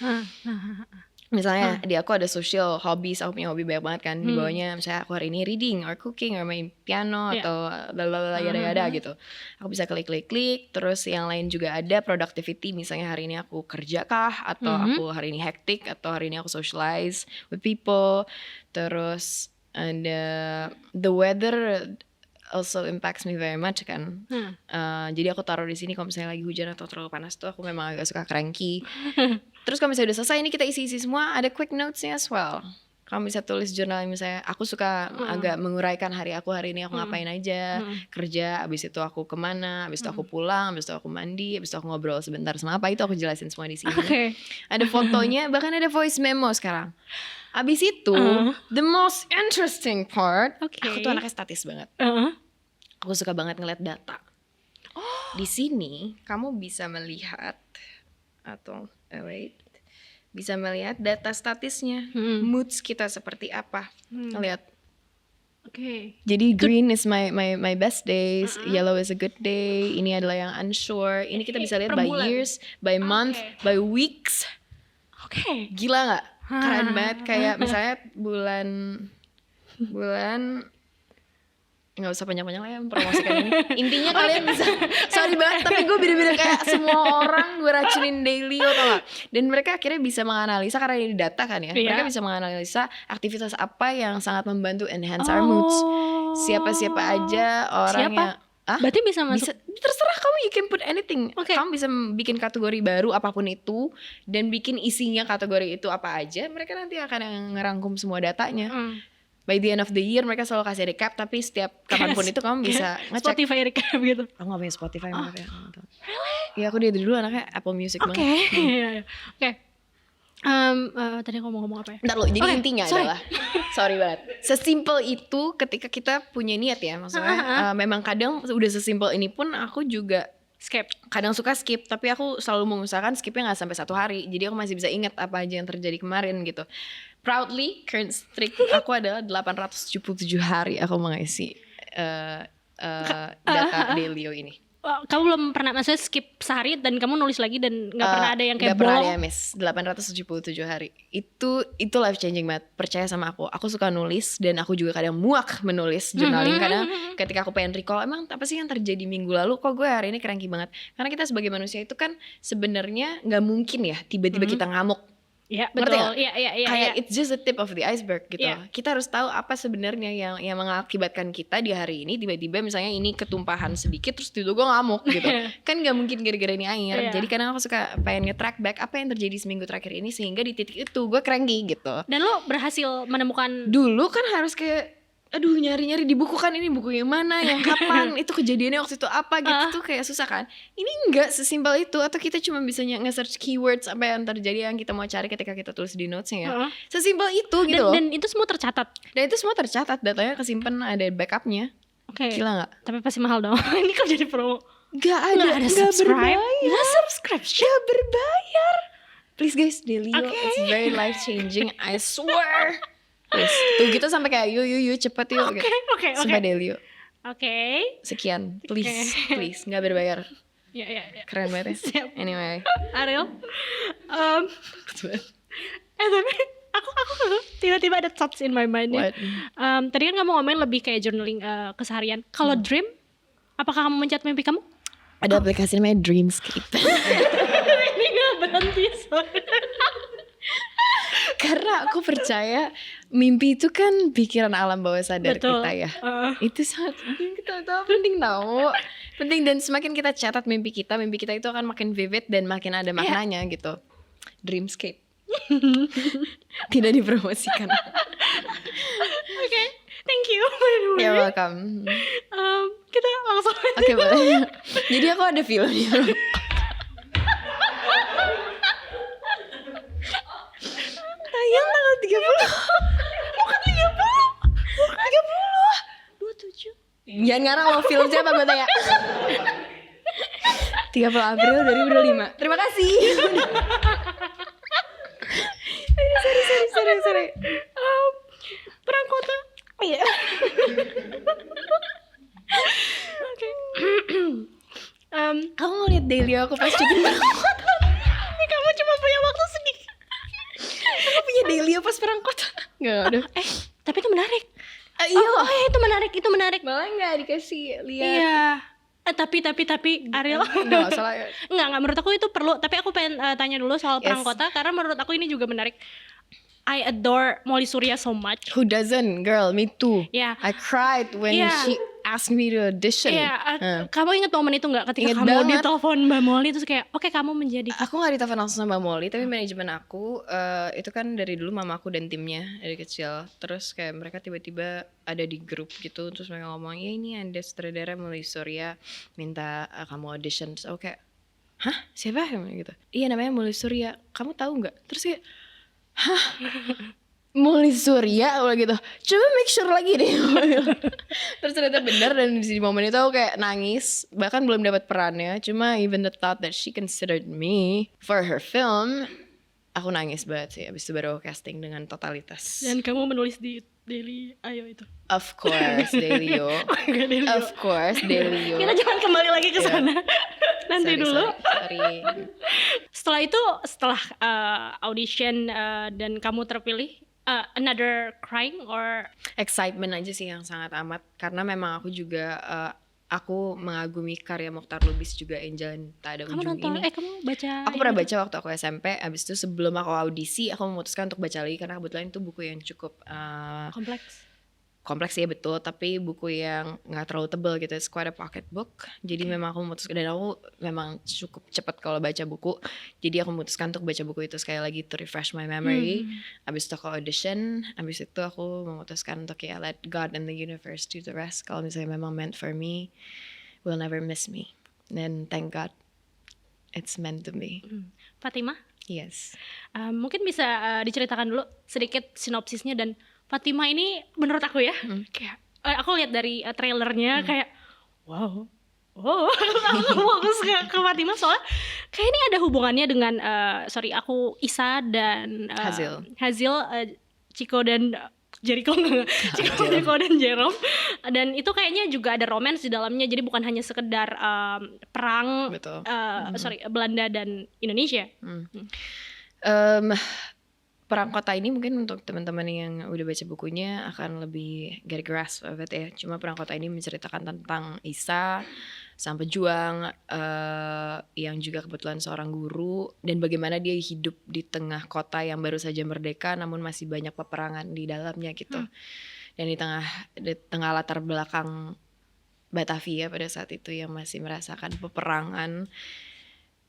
Misalnya di aku ada social hobbies, aku punya hobi banyak banget kan. Di bawahnya misalnya aku hari ini reading or cooking or main piano atau yada-yada gitu. Aku bisa klik. Terus yang lain juga ada productivity, misalnya hari ini aku kerja kah, atau aku hari ini hectic, atau hari ini aku socialize with people. Terus ada the weather also impacts me very much kan. Jadi aku taruh di sini kalau misalnya lagi hujan atau terlalu panas tuh aku memang agak suka cranky. Terus kalau misalnya udah selesai ini kita isi semua, ada quick notesnya as well. Kamu bisa tulis jurnal, misalnya aku suka agak menguraikan hari aku hari ini aku ngapain aja, kerja, abis itu aku kemana, abis itu aku pulang, abis itu aku mandi, abis itu aku ngobrol sebentar sama apa, itu aku jelasin semua di sini. Ada fotonya, bahkan ada voice memo sekarang. Abis itu the most interesting part, aku tuh anaknya statis banget. Aku suka banget ngeliat data. Di sini kamu bisa melihat atau bisa melihat data statisnya, moods kita seperti apa. Lihat. Jadi green is my best days, yellow is a good day, ini adalah yang unsure. Ini kita bisa lihat by years, by month, by weeks. Gila nggak? Keren banget. Kayak misalnya bulan nggak usah panjang-panjang lah ya mempromosikan ini. Intinya kalian bisa, sorry banget, tapi gue bener-bener kayak semua orang gue racunin Dailyo tau gak. Dan mereka akhirnya bisa menganalisa, karena ini data kan ya, mereka bisa menganalisa aktivitas apa yang sangat membantu enhance our moods. Siapa-siapa aja orang yang berarti bisa masuk, terserah kamu, you can put anything. Kamu bisa bikin kategori baru apapun itu, dan bikin isinya kategori itu apa aja. Mereka nanti akan ngerangkum semua datanya. By the end of the year mereka selalu kasih recap, tapi setiap kapanpun itu kamu bisa ngecek. Spotify recap gitu. Aku gak punya Spotify maaf ya. Ya aku dari dulu anaknya Apple Music banget. Tadi aku mau ngomong apa ya? Bentar lo, jadi intinya adalah sorry banget, sesimpel itu ketika kita punya niat ya. Maksudnya memang kadang udah sesimpel ini pun aku juga kadang suka skip, tapi aku selalu mengusahakan skipnya gak sampai 1 hari. Jadi aku masih bisa ingat apa aja yang terjadi kemarin gitu. Proudly, current streak aku adalah 877 hari aku mengisi data Dailyo ini. kamu belum pernah maksudnya skip sehari dan kamu nulis lagi dan nggak pernah ada yang kayak Gak pernah bolong? ada yang miss 877 hari. Itu life changing banget. Percaya sama aku suka nulis dan aku juga kadang muak menulis journaling. Kadang ketika aku pengen recall, emang apa sih yang terjadi minggu lalu, kok gue hari ini cranky banget. Karena kita sebagai manusia itu kan sebenarnya gak mungkin ya tiba-tiba kita ngamuk. Ya Ngerti betul. gak? Iya. Kayak it's just the tip of the iceberg gitu. Iya. Kita harus tahu apa sebenarnya yang mengakibatkan kita di hari ini tiba-tiba misalnya ini ketumpahan sedikit terus tiba-tiba gue ngamuk gitu. Kan gak mungkin gara-gara ini air. Iya. Jadi kadang aku suka pengen nge-track back apa yang terjadi seminggu terakhir ini sehingga di titik itu gue cranky gitu. Dan lo berhasil menemukan Dulu kan harus kayak aduh nyari-nyari di buku kan, ini buku yang mana, yang kapan, itu kejadiannya waktu itu apa gitu tuh kayak susah kan. Ini enggak sesimpel itu. Atau kita cuma bisa nge-search keywords apa yang terjadi yang kita mau cari ketika kita tulis di notesnya ya. Sesimpel itu gitu loh. dan itu semua tercatat. Dan itu semua tercatat, datanya kesimpan, ada backupnya. Oke. Gila gak? Tapi pasti mahal dong. Ini kok jadi promo? Gak ada subscribe. berbayar. Nggak subscription. Gak berbayar. Please guys, Delio, it's very life changing, I swear. Please. Tuh gitu sampai kayak yuk cepet yuk. Oke. Sumpah Delio. Oke. Sekian, please, nggak berbayar. Ya. Keren banget ya. Siap. Anyway. Ariel. Tapi aku tiba-tiba ada thoughts in my mind ya. What? Tadi kan kamu ngomongin lebih kayak journaling keseharian. Kalau dream, apakah kamu mencatat mimpi kamu? Ada aplikasi namanya Dreamscape. Ini gak berhenti Karena aku percaya mimpi itu kan pikiran alam bawah sadar Betul. kita ya. Itu sangat penting, kita tahu penting tahu. Penting, dan semakin kita catat mimpi kita itu akan makin vivid dan makin ada maknanya gitu. Dreamscape. Tidak dipromosikan. Oke, thank you. You're welcome. Kita langsung aja. Oke, boleh. Jadi aku ada filmnya. Tayang tanggal 30. Bukan 30. 27. Jangan ngarang lo, film siapa gue tanya. 30 April 2025. Terima kasih. Sorry. Perang kota. Iya. Oke. Kamu mau lihat daily aku pas cuti perang kota? Ini kamu cuma punya waktu sedikit. Aku punya daily pas perang kota. Gak ada. Tapi itu menarik. Iya. Itu menarik. Malah gak dikasih lihat. Iya. Tapi Ariel. Nggak salah ya. Enggak, menurut aku itu perlu. Tapi aku pengen tanya dulu soal perang kota karena menurut aku ini juga menarik. I adore Molly Surya so much. Who doesn't, girl? Me too. Yeah. I cried when Yeah. she asked me to audition. Kamu ingat momen itu nggak ketika Ingat kamu banget. ditelepon Mbak Molly terus kayak oke, kamu menjadi Aku gak ditelepon langsung sama Molly, tapi manajemen aku itu kan dari dulu mama aku dan timnya dari kecil. Terus kayak mereka tiba-tiba ada di grup gitu, terus mereka ngomong, ya ini ada sutradara Molly Surya minta kamu audition. Terus aku kayak, hah? Siapa? Gitu. Iya namanya Molly Surya. Kamu tahu nggak? Terus kayak, hah? Molly Surya gitu. Coba make sure lagi deh. Terus ternyata benar, dan di momen itu aku kayak nangis. Bahkan belum dapat perannya, cuma even the thought that she considered me for her film, aku nangis banget sih. Abis itu baru casting dengan totalitas. dan kamu menulis di Daily Ayo itu. Of course, Delio. Of course, Delio. Kita jangan kembali lagi ke sana. Nanti Sorry, dulu. sorry. Setelah audition dan kamu terpilih, another crying or Excitement aja sih yang sangat amat. Karena memang aku juga aku mengagumi karya Mokhtar Lubis juga, Angel Tak Ada kamu Ujung nonton? Ini. Kamu baca? Aku pernah baca waktu aku SMP. Abis itu sebelum aku audisi, aku memutuskan untuk baca lagi karena kebetulan itu buku yang cukup kompleks ya, betul, tapi buku yang nggak terlalu tebal gitu. It's quite a pocket book. Jadi memang aku memutuskan, dan aku memang cukup cepat kalau baca buku. Jadi aku memutuskan untuk baca buku itu sekali lagi to refresh my memory. Abis itu aku audition. Abis itu aku memutuskan untuk ya let God and the universe do the rest. Kalau misalnya memang meant for me, will never miss me. And thank God, it's meant to be. Fatimah, Yes. mungkin bisa diceritakan dulu sedikit sinopsisnya. Dan Fatimah ini menurut aku ya, kayak aku lihat dari trailernya kayak wow, aku fokus ke Fatimah soalnya kayak ini ada hubungannya dengan Isa dan Hazil, Ciko dan Jericho enggak Jericho dan Jerome, dan itu kayaknya juga ada romance di dalamnya, jadi bukan hanya sekedar perang. Betul. Belanda dan Indonesia. Perang Kota ini mungkin untuk teman-teman yang udah baca bukunya akan lebih get a grasp of it ya. Cuma Perang Kota ini menceritakan tentang Isa, sang pejuang yang juga kebetulan seorang guru, dan bagaimana dia hidup di tengah kota yang baru saja merdeka namun masih banyak peperangan di dalamnya gitu. Dan di tengah latar belakang Batavia pada saat itu yang masih merasakan peperangan,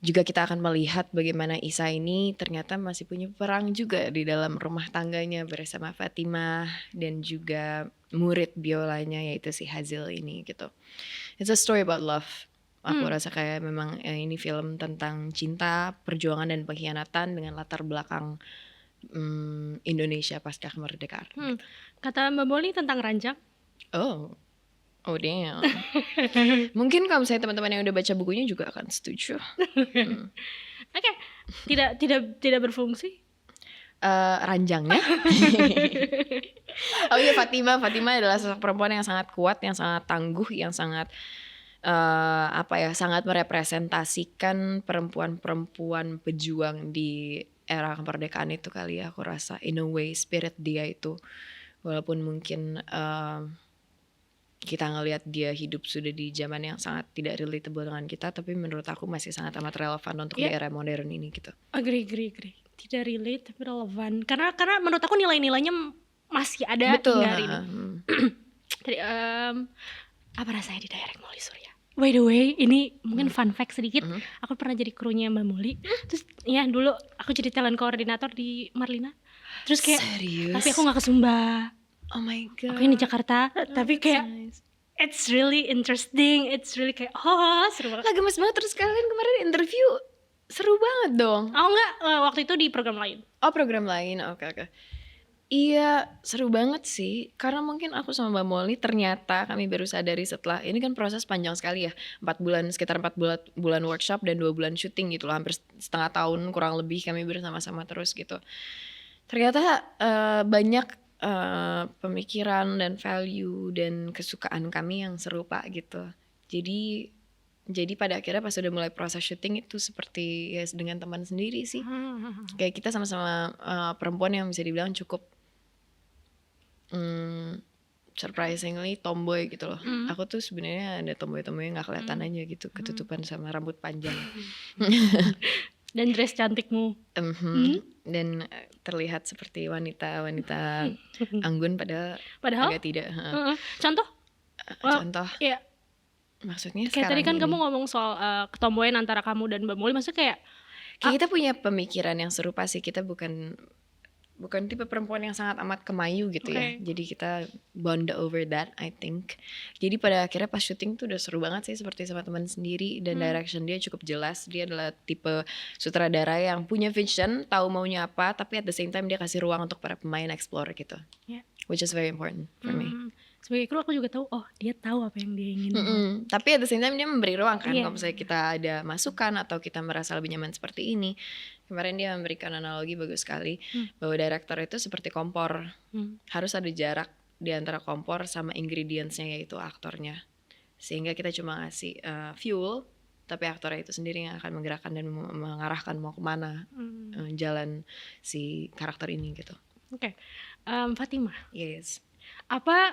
juga kita akan melihat bagaimana Isa ini ternyata masih punya perang juga di dalam rumah tangganya bersama Fatimah dan juga murid biolanya yaitu si Hazil ini gitu. It's a story about love. Aku rasa kayak memang ini film tentang cinta, perjuangan dan pengkhianatan dengan latar belakang Indonesia pasca kemerdekaan. Kata Mbak Molly tentang ranjang. Oh damn. Mungkin kalau misalnya teman-teman yang udah baca bukunya juga akan setuju. Oke. Tidak berfungsi. Ranjangnya. Oh iya, Fatimah adalah sosok perempuan yang sangat kuat, yang sangat tangguh, yang sangat sangat merepresentasikan perempuan-perempuan pejuang di era kemerdekaan itu kali ya, aku rasa in a way spirit dia itu, walaupun mungkin kita ngelihat dia hidup sudah di zaman yang sangat tidak relatable dengan kita, tapi menurut aku masih sangat amat relevan untuk di era modern ini gitu. Agree. Tidak relate tapi relevan. Karena menurut aku nilai-nilainya masih ada hingga hari ini. Jadi, apa rasanya di direct Molly Surya? By the way, ini mungkin fun fact sedikit. Aku pernah jadi krunya Mbak Molly. Terus ya dulu aku jadi talent koordinator di Marlina. Terus kayak, serius? Tapi aku gak ke Sumba. Oh my god. Aku ini di Jakarta, tapi kayak nice. It's really interesting. It's really kayak seru banget. Lah gemes banget. Terus kalian kemarin interview seru banget dong. Oh enggak, waktu itu di program lain. Oh program lain, oke. Iya seru banget sih. Karena mungkin aku sama Mbak Molly ternyata kami baru sadari setelah ini kan proses panjang sekali ya, sekitar 4 bulan workshop dan 2 bulan syuting gitu loh, hampir setengah tahun kurang lebih kami bersama-sama terus gitu. Ternyata banyak pemikiran dan value dan kesukaan kami yang serupa gitu. Jadi pada akhirnya pas udah mulai proses syuting itu seperti ya dengan teman sendiri sih. Kayak kita sama-sama perempuan yang bisa dibilang cukup surprisingly tomboy gitu loh. Aku tuh sebenarnya ada tomboy-tomboy yang nggak kelihatan aja gitu, ketutupan sama rambut panjang. Dan dress cantikmu. Dan terlihat seperti wanita anggun padahal agak tidak. Contoh? Contoh? Iya. Maksudnya kayak tadi kan kamu ngomong soal ketomboyan antara kamu dan Mbak Molly, maksudnya kayak kita punya pemikiran yang serupa sih. Kita bukan tipe perempuan yang sangat amat kemayu gitu ya. Jadi kita bond over that I think. Jadi pada akhirnya pas syuting tuh udah seru banget sih, seperti sama teman sendiri. Dan direction dia cukup jelas. Dia adalah tipe sutradara yang punya vision, tahu maunya apa, tapi at the same time dia kasih ruang untuk para pemain explore gitu. Which is very important for me. Sebagai kru aku juga tahu, dia tahu apa yang dia ingin. Tapi at the same time dia memberi ruang kan. Kalau misalnya kita ada masukan atau kita merasa lebih nyaman seperti ini. Kemarin dia memberikan analogi bagus sekali, bahwa director itu seperti kompor. Harus ada jarak di antara kompor sama ingredientsnya, yaitu aktornya. Sehingga kita cuma ngasih fuel, tapi aktornya itu sendiri yang akan menggerakkan dan mengarahkan mau kemana jalan si karakter ini gitu. Fatimah. Yes. Apa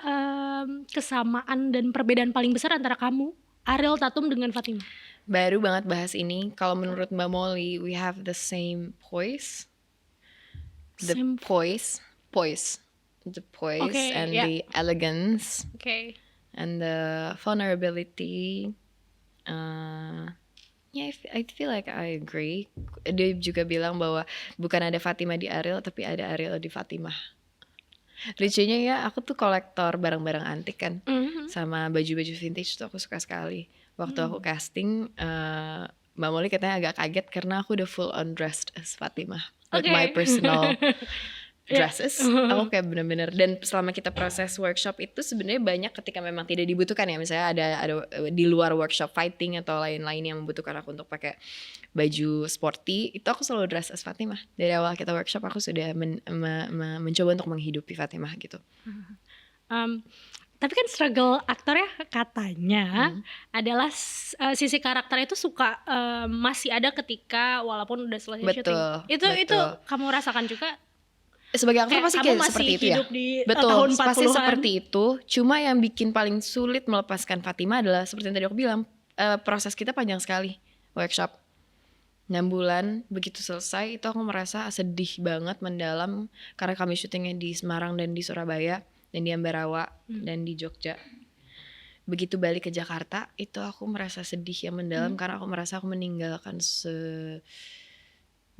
kesamaan dan perbedaan paling besar antara kamu, Ariel Tatum, dengan Fatimah? Baru banget bahas ini. Kalau menurut Mbak Molly, we have the same poise. The poise and the elegance. And the vulnerability. I feel like I agree. Dia juga bilang bahwa bukan ada Fatimah di Ariel, tapi ada Ariel di Fatimah. Lucunya ya, aku tuh kolektor barang-barang antik kan, sama baju-baju vintage tuh aku suka sekali. Waktu aku casting, Mbak Molly katanya agak kaget karena aku udah full on dressed as Fatimah, with my personal dresses. Aku kayak bener-bener, dan selama kita proses workshop itu sebenarnya banyak ketika memang tidak dibutuhkan ya, misalnya ada di luar workshop fighting atau lain-lain yang membutuhkan aku untuk pakai baju sporty, itu aku selalu dress as Fatimah. Dari awal kita workshop aku sudah mencoba untuk menghidupi Fatimah gitu. Tapi kan struggle aktor ya katanya adalah sisi karakter itu suka masih ada ketika walaupun udah selesai syuting. Itu kamu rasakan juga? Sebagai aktor pasti kayak seperti itu ya. Betul, tahun 40-an. Pasti seperti itu. Cuma yang bikin paling sulit melepaskan Fatimah adalah seperti yang tadi aku bilang, proses kita panjang sekali. Workshop 6 bulan, begitu selesai itu aku merasa sedih banget, mendalam, karena kami syutingnya di Semarang dan di Surabaya dan di Ambarawa dan di Jogja. Begitu balik ke Jakarta itu aku merasa sedih yang mendalam, karena aku merasa aku meninggalkan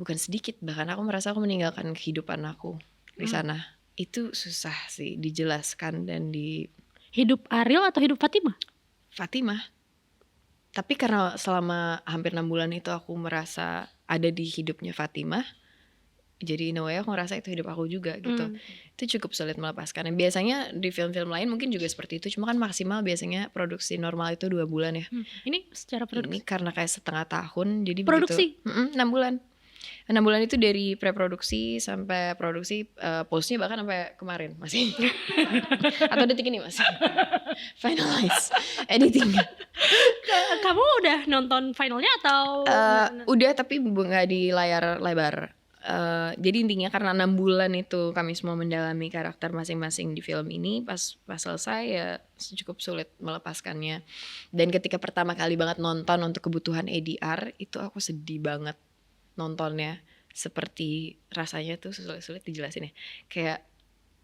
bukan sedikit, bahkan aku merasa aku meninggalkan kehidupan aku di sana. Itu susah sih dijelaskan dan hidup Ariel atau hidup Fatimah? Fatimah. Tapi karena selama hampir 6 bulan itu aku merasa ada di hidupnya Fatimah, jadi in a way aku ngerasa itu hidup aku juga gitu. Itu cukup sulit melepaskan. Biasanya di film-film lain mungkin juga seperti itu, cuma kan maksimal biasanya produksi normal itu 2 bulan ya. Ini secara produksi? Ini karena kayak setengah tahun, jadi produksi? Begitu 6 bulan. 6 bulan itu dari pre-produksi sampai produksi, postnya bahkan sampai kemarin masih. Atau detik ini masih finalize editing. Kamu udah nonton finalnya atau? Udah, tapi nggak di layar lebar. Jadi intinya karena 6 bulan itu kami semua mendalami karakter masing-masing di film ini, pas selesai ya cukup sulit melepaskannya. Dan ketika pertama kali banget nonton untuk kebutuhan ADR itu aku sedih banget nontonnya, seperti rasanya tuh sulit dijelasin ya. Kayak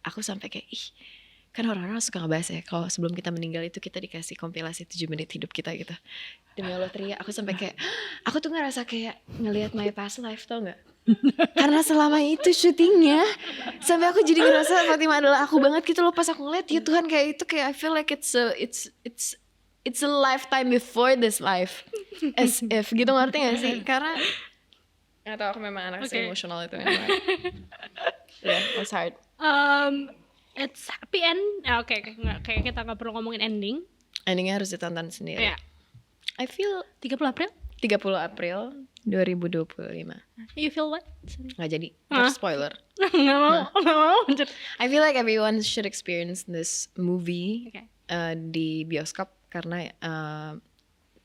aku sampai kayak kan orang-orang suka ngebahas ya kalau sebelum kita meninggal itu kita dikasih kompilasi 7 menit hidup kita gitu. Demi Allah Tria, aku sampai kayak aku tuh ngerasa kayak ngelihat my past life, tau nggak? Karena selama itu syutingnya sampai aku jadi ngerasa Fatimah adalah aku banget gitu loh. Pas aku ngeliat ya Tuhan, kayak itu kayak I feel like it's a lifetime before this life, as if gitu, ngerti gak sih? Karena nggak tahu, aku memang anak emosional itu. Yeah, it's hard. It's happy end. Oke, kayak kita nggak perlu ngomongin ending. Endingnya harus ditonton sendiri. Yeah. I feel 30 April 2025. You feel what? Nggak jadi, spoiler. Nggak mau. I feel like everyone should experience this movie di bioskop, karena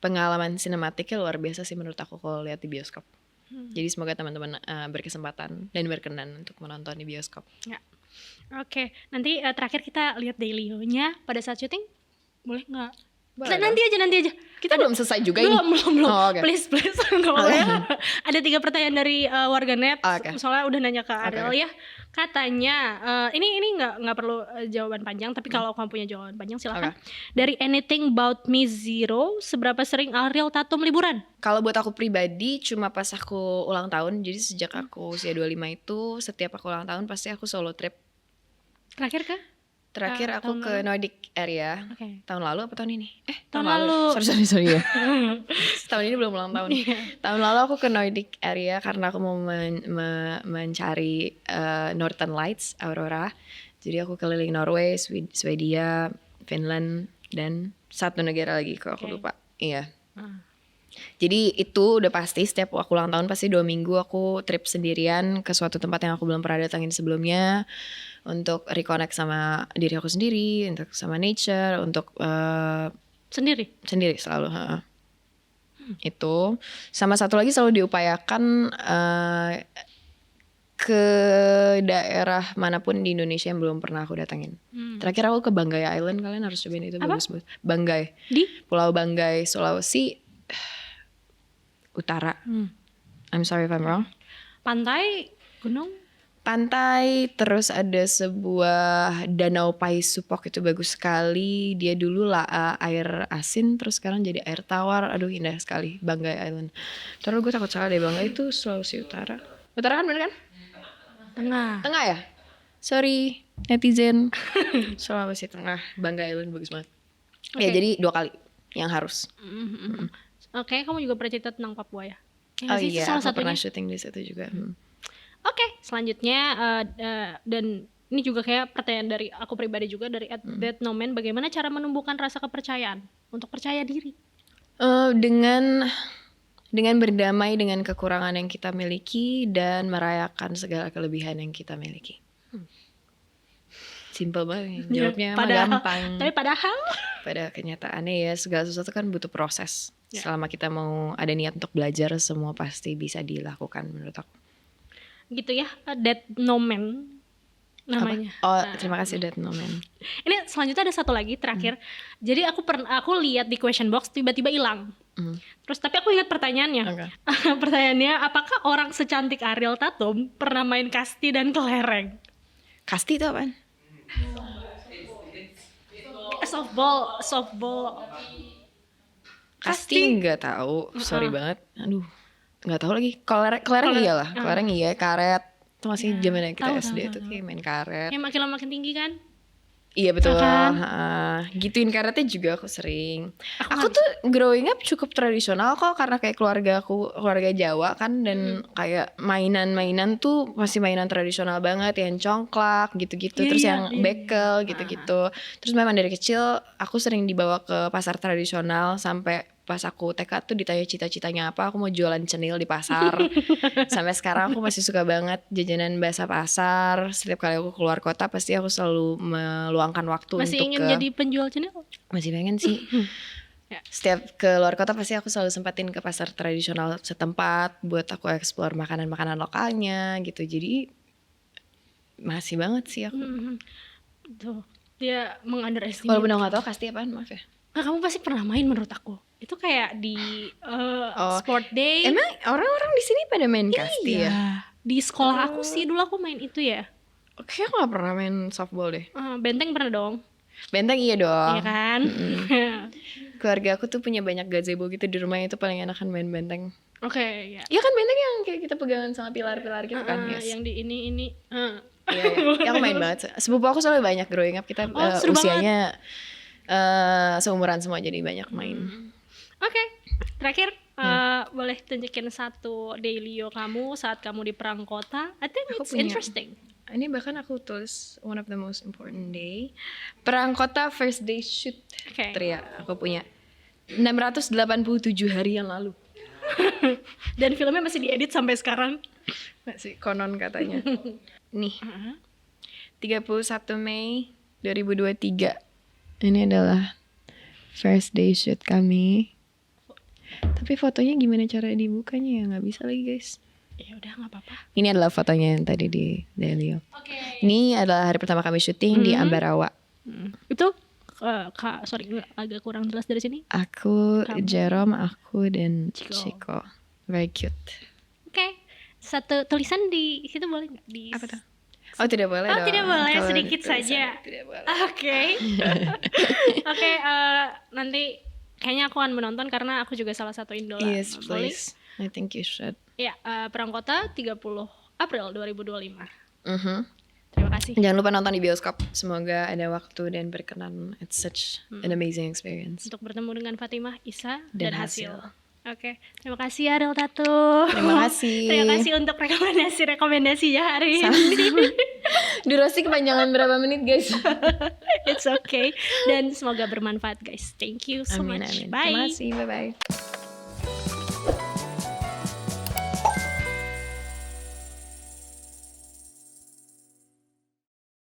pengalaman sinematiknya luar biasa sih menurut aku kalau lihat di bioskop. Jadi semoga teman-teman berkesempatan dan berkenan untuk menonton di bioskop. Ya. Oke, nanti terakhir kita lihat Dailyo-nya pada saat syuting, boleh nggak? Nanti aja. Kita belum selesai juga belum, ini. Belum. Oh, okay. Please. Nggak boleh. Ada 3 pertanyaan dari warganet. Soalnya udah nanya ke Ariel ya. Katanya, ini nggak perlu jawaban panjang, tapi kalau kamu punya jawaban panjang silakan. Dari Anything About Me Zero, seberapa sering Ariel tatum liburan? Kalau buat aku pribadi cuma pas aku ulang tahun. Jadi sejak aku usia 25 itu, setiap aku ulang tahun pasti aku solo trip. Terakhir aku ke Nordic area. Tahun lalu apa tahun ini? Tahun lalu. Sorry ya. Tahun ini belum ulang tahun. Tahun lalu aku ke Nordic area karena aku mau mencari Northern Lights, Aurora. Jadi aku keliling Norway, Swedia, Finland, dan satu negara lagi kalau aku lupa. Iya. Jadi itu udah pasti setiap aku ulang tahun pasti 2 minggu aku trip sendirian ke suatu tempat yang aku belum pernah datangin sebelumnya, untuk reconnect sama diri aku sendiri, untuk sama nature, untuk sendiri selalu. Itu sama satu lagi selalu diupayakan ke daerah manapun di Indonesia yang belum pernah aku datangin. Terakhir aku ke Banggai Island, kalian harus cobain itu. Bagus banget. Banggai, di Pulau Banggai, Sulawesi Utara. I'm sorry if I'm wrong. Pantai, gunung? Pantai, terus ada sebuah danau Paisupok, itu bagus sekali. Dia dulu air asin, terus sekarang jadi air tawar. Aduh indah sekali, Banggai Island. Terus gue takut salah deh, Banggai itu Sulawesi Utara. Utara kan bener kan? Tengah ya? Sorry netizen. Sulawesi Tengah, Banggai Island bagus banget. Ya jadi 2 kali yang harus. Oke, kamu juga pernah cerita tentang Papua ya? Oh iya, aku pernah syuting di situ juga. Oke, selanjutnya dan ini juga kayak pertanyaan dari aku pribadi juga dari @thatnoman, bagaimana cara menumbuhkan rasa kepercayaan untuk percaya diri? Dengan berdamai dengan kekurangan yang kita miliki dan merayakan segala kelebihan yang kita miliki. Simple banget, jawabnya mah gampang. Tapi padahal pada kenyataannya ya segala sesuatu kan butuh proses. Selama kita mau ada niat untuk belajar, semua pasti bisa dilakukan menurut aku. Gitu ya, thatnoman namanya. Terima kasih thatnoman. Ini selanjutnya ada satu lagi terakhir. Jadi aku lihat di question box tiba-tiba hilang. Terus tapi aku ingat pertanyaannya. Pertanyaannya, apakah orang secantik Ariel Tatum pernah main kasti dan kelereng? Kasti itu apaan? Softball. Kasti nggak tahu, sorry banget. Aduh, nggak tahu lagi. Kelereng iyalah, kelereng iya, karet. Itu masih zamannya kita SD tuh kayak main karet. Yang makin lama makin tinggi kan? Iya betul. Gituin karetnya juga aku sering. Aku tuh growing up cukup tradisional kok, karena kayak keluarga Jawa kan, dan kayak mainan tuh masih mainan tradisional banget, yang congklak gitu-gitu, terus yang bekel gitu-gitu. Terus memang dari kecil aku sering dibawa ke pasar tradisional, sampai pas aku TK tuh ditanya cita-citanya apa, aku mau jualan cenil di pasar. Sampai sekarang aku masih suka banget jajanan bahasa pasar. Setiap kali aku keluar kota pasti aku selalu meluangkan waktu masih untuk ingin jadi penjual cenil? Masih pengen sih. Setiap keluar kota pasti aku selalu sempatin ke pasar tradisional setempat buat aku explore makanan-makanan lokalnya gitu. Jadi masih banget sih aku. Tuh, dia mengunderestimate. Walaupun aku gak tahu kasti apaan, maaf ya. Nah, kamu pasti pernah main menurut aku. Itu kayak di sport day. Emang orang-orang di sini pada main kasti ya? Di sekolah aku sih dulu aku main itu ya. Oke, aku gak pernah main softball deh. Benteng pernah dong. Benteng iya dong. Iya kan? Keluarga aku tuh punya banyak gazebo gitu di rumahnya, itu paling enakan main benteng. Oke, ya. Iya kan, benteng yang kayak kita pegangan sama pilar-pilar gitu kan. Yang di ini. Iya, aku main banget. Sepupu aku selalu banyak growing up, kita usianya seumuran semua, jadi banyak main. Oke, terakhir boleh tunjukin satu dailyo kamu saat kamu di perang kota. I think it's interesting. Ini bahkan aku tulis one of the most important day. Perang kota first day shoot. Tria, aku punya 687 hari yang lalu. Dan filmnya masih diedit sampai sekarang. Masih konon katanya. Nih, 31 Mei 2023. Ini adalah first day shoot kami. Tapi fotonya gimana cara dibukanya ya? Nggak bisa lagi guys. Ya udah, nggak apa-apa. Ini adalah fotonya yang tadi di dailyo. Ini adalah hari pertama kami syuting di Ambarawa. Itu agak kurang jelas dari sini. Aku, Jerome, aku dan Chico. Very cute. Oke. Satu tulisan di situ boleh nggak? Apa tuh? Oh, tidak boleh dong. Oh, tidak boleh, kalau sedikit saja. Tidak boleh. Oke. Oke, nanti kayaknya aku akan menonton karena aku juga salah satu idola. Yes, please. I think you should. Ya, Perang Kota 30 April 2025. Terima kasih. Jangan lupa nonton di bioskop. Semoga ada waktu dan berkenan. It's such an amazing experience. Untuk bertemu dengan Fatimah, Isa, dan Hasil. Oke, terima kasih ya Ariel Tatum. Terima kasih. Terima kasih untuk rekomendasinya hari ini. Durasi kepanjangan berapa menit guys? It's okay. Dan semoga bermanfaat guys. Thank you so much. Amin. Bye. Terima kasih. Bye bye.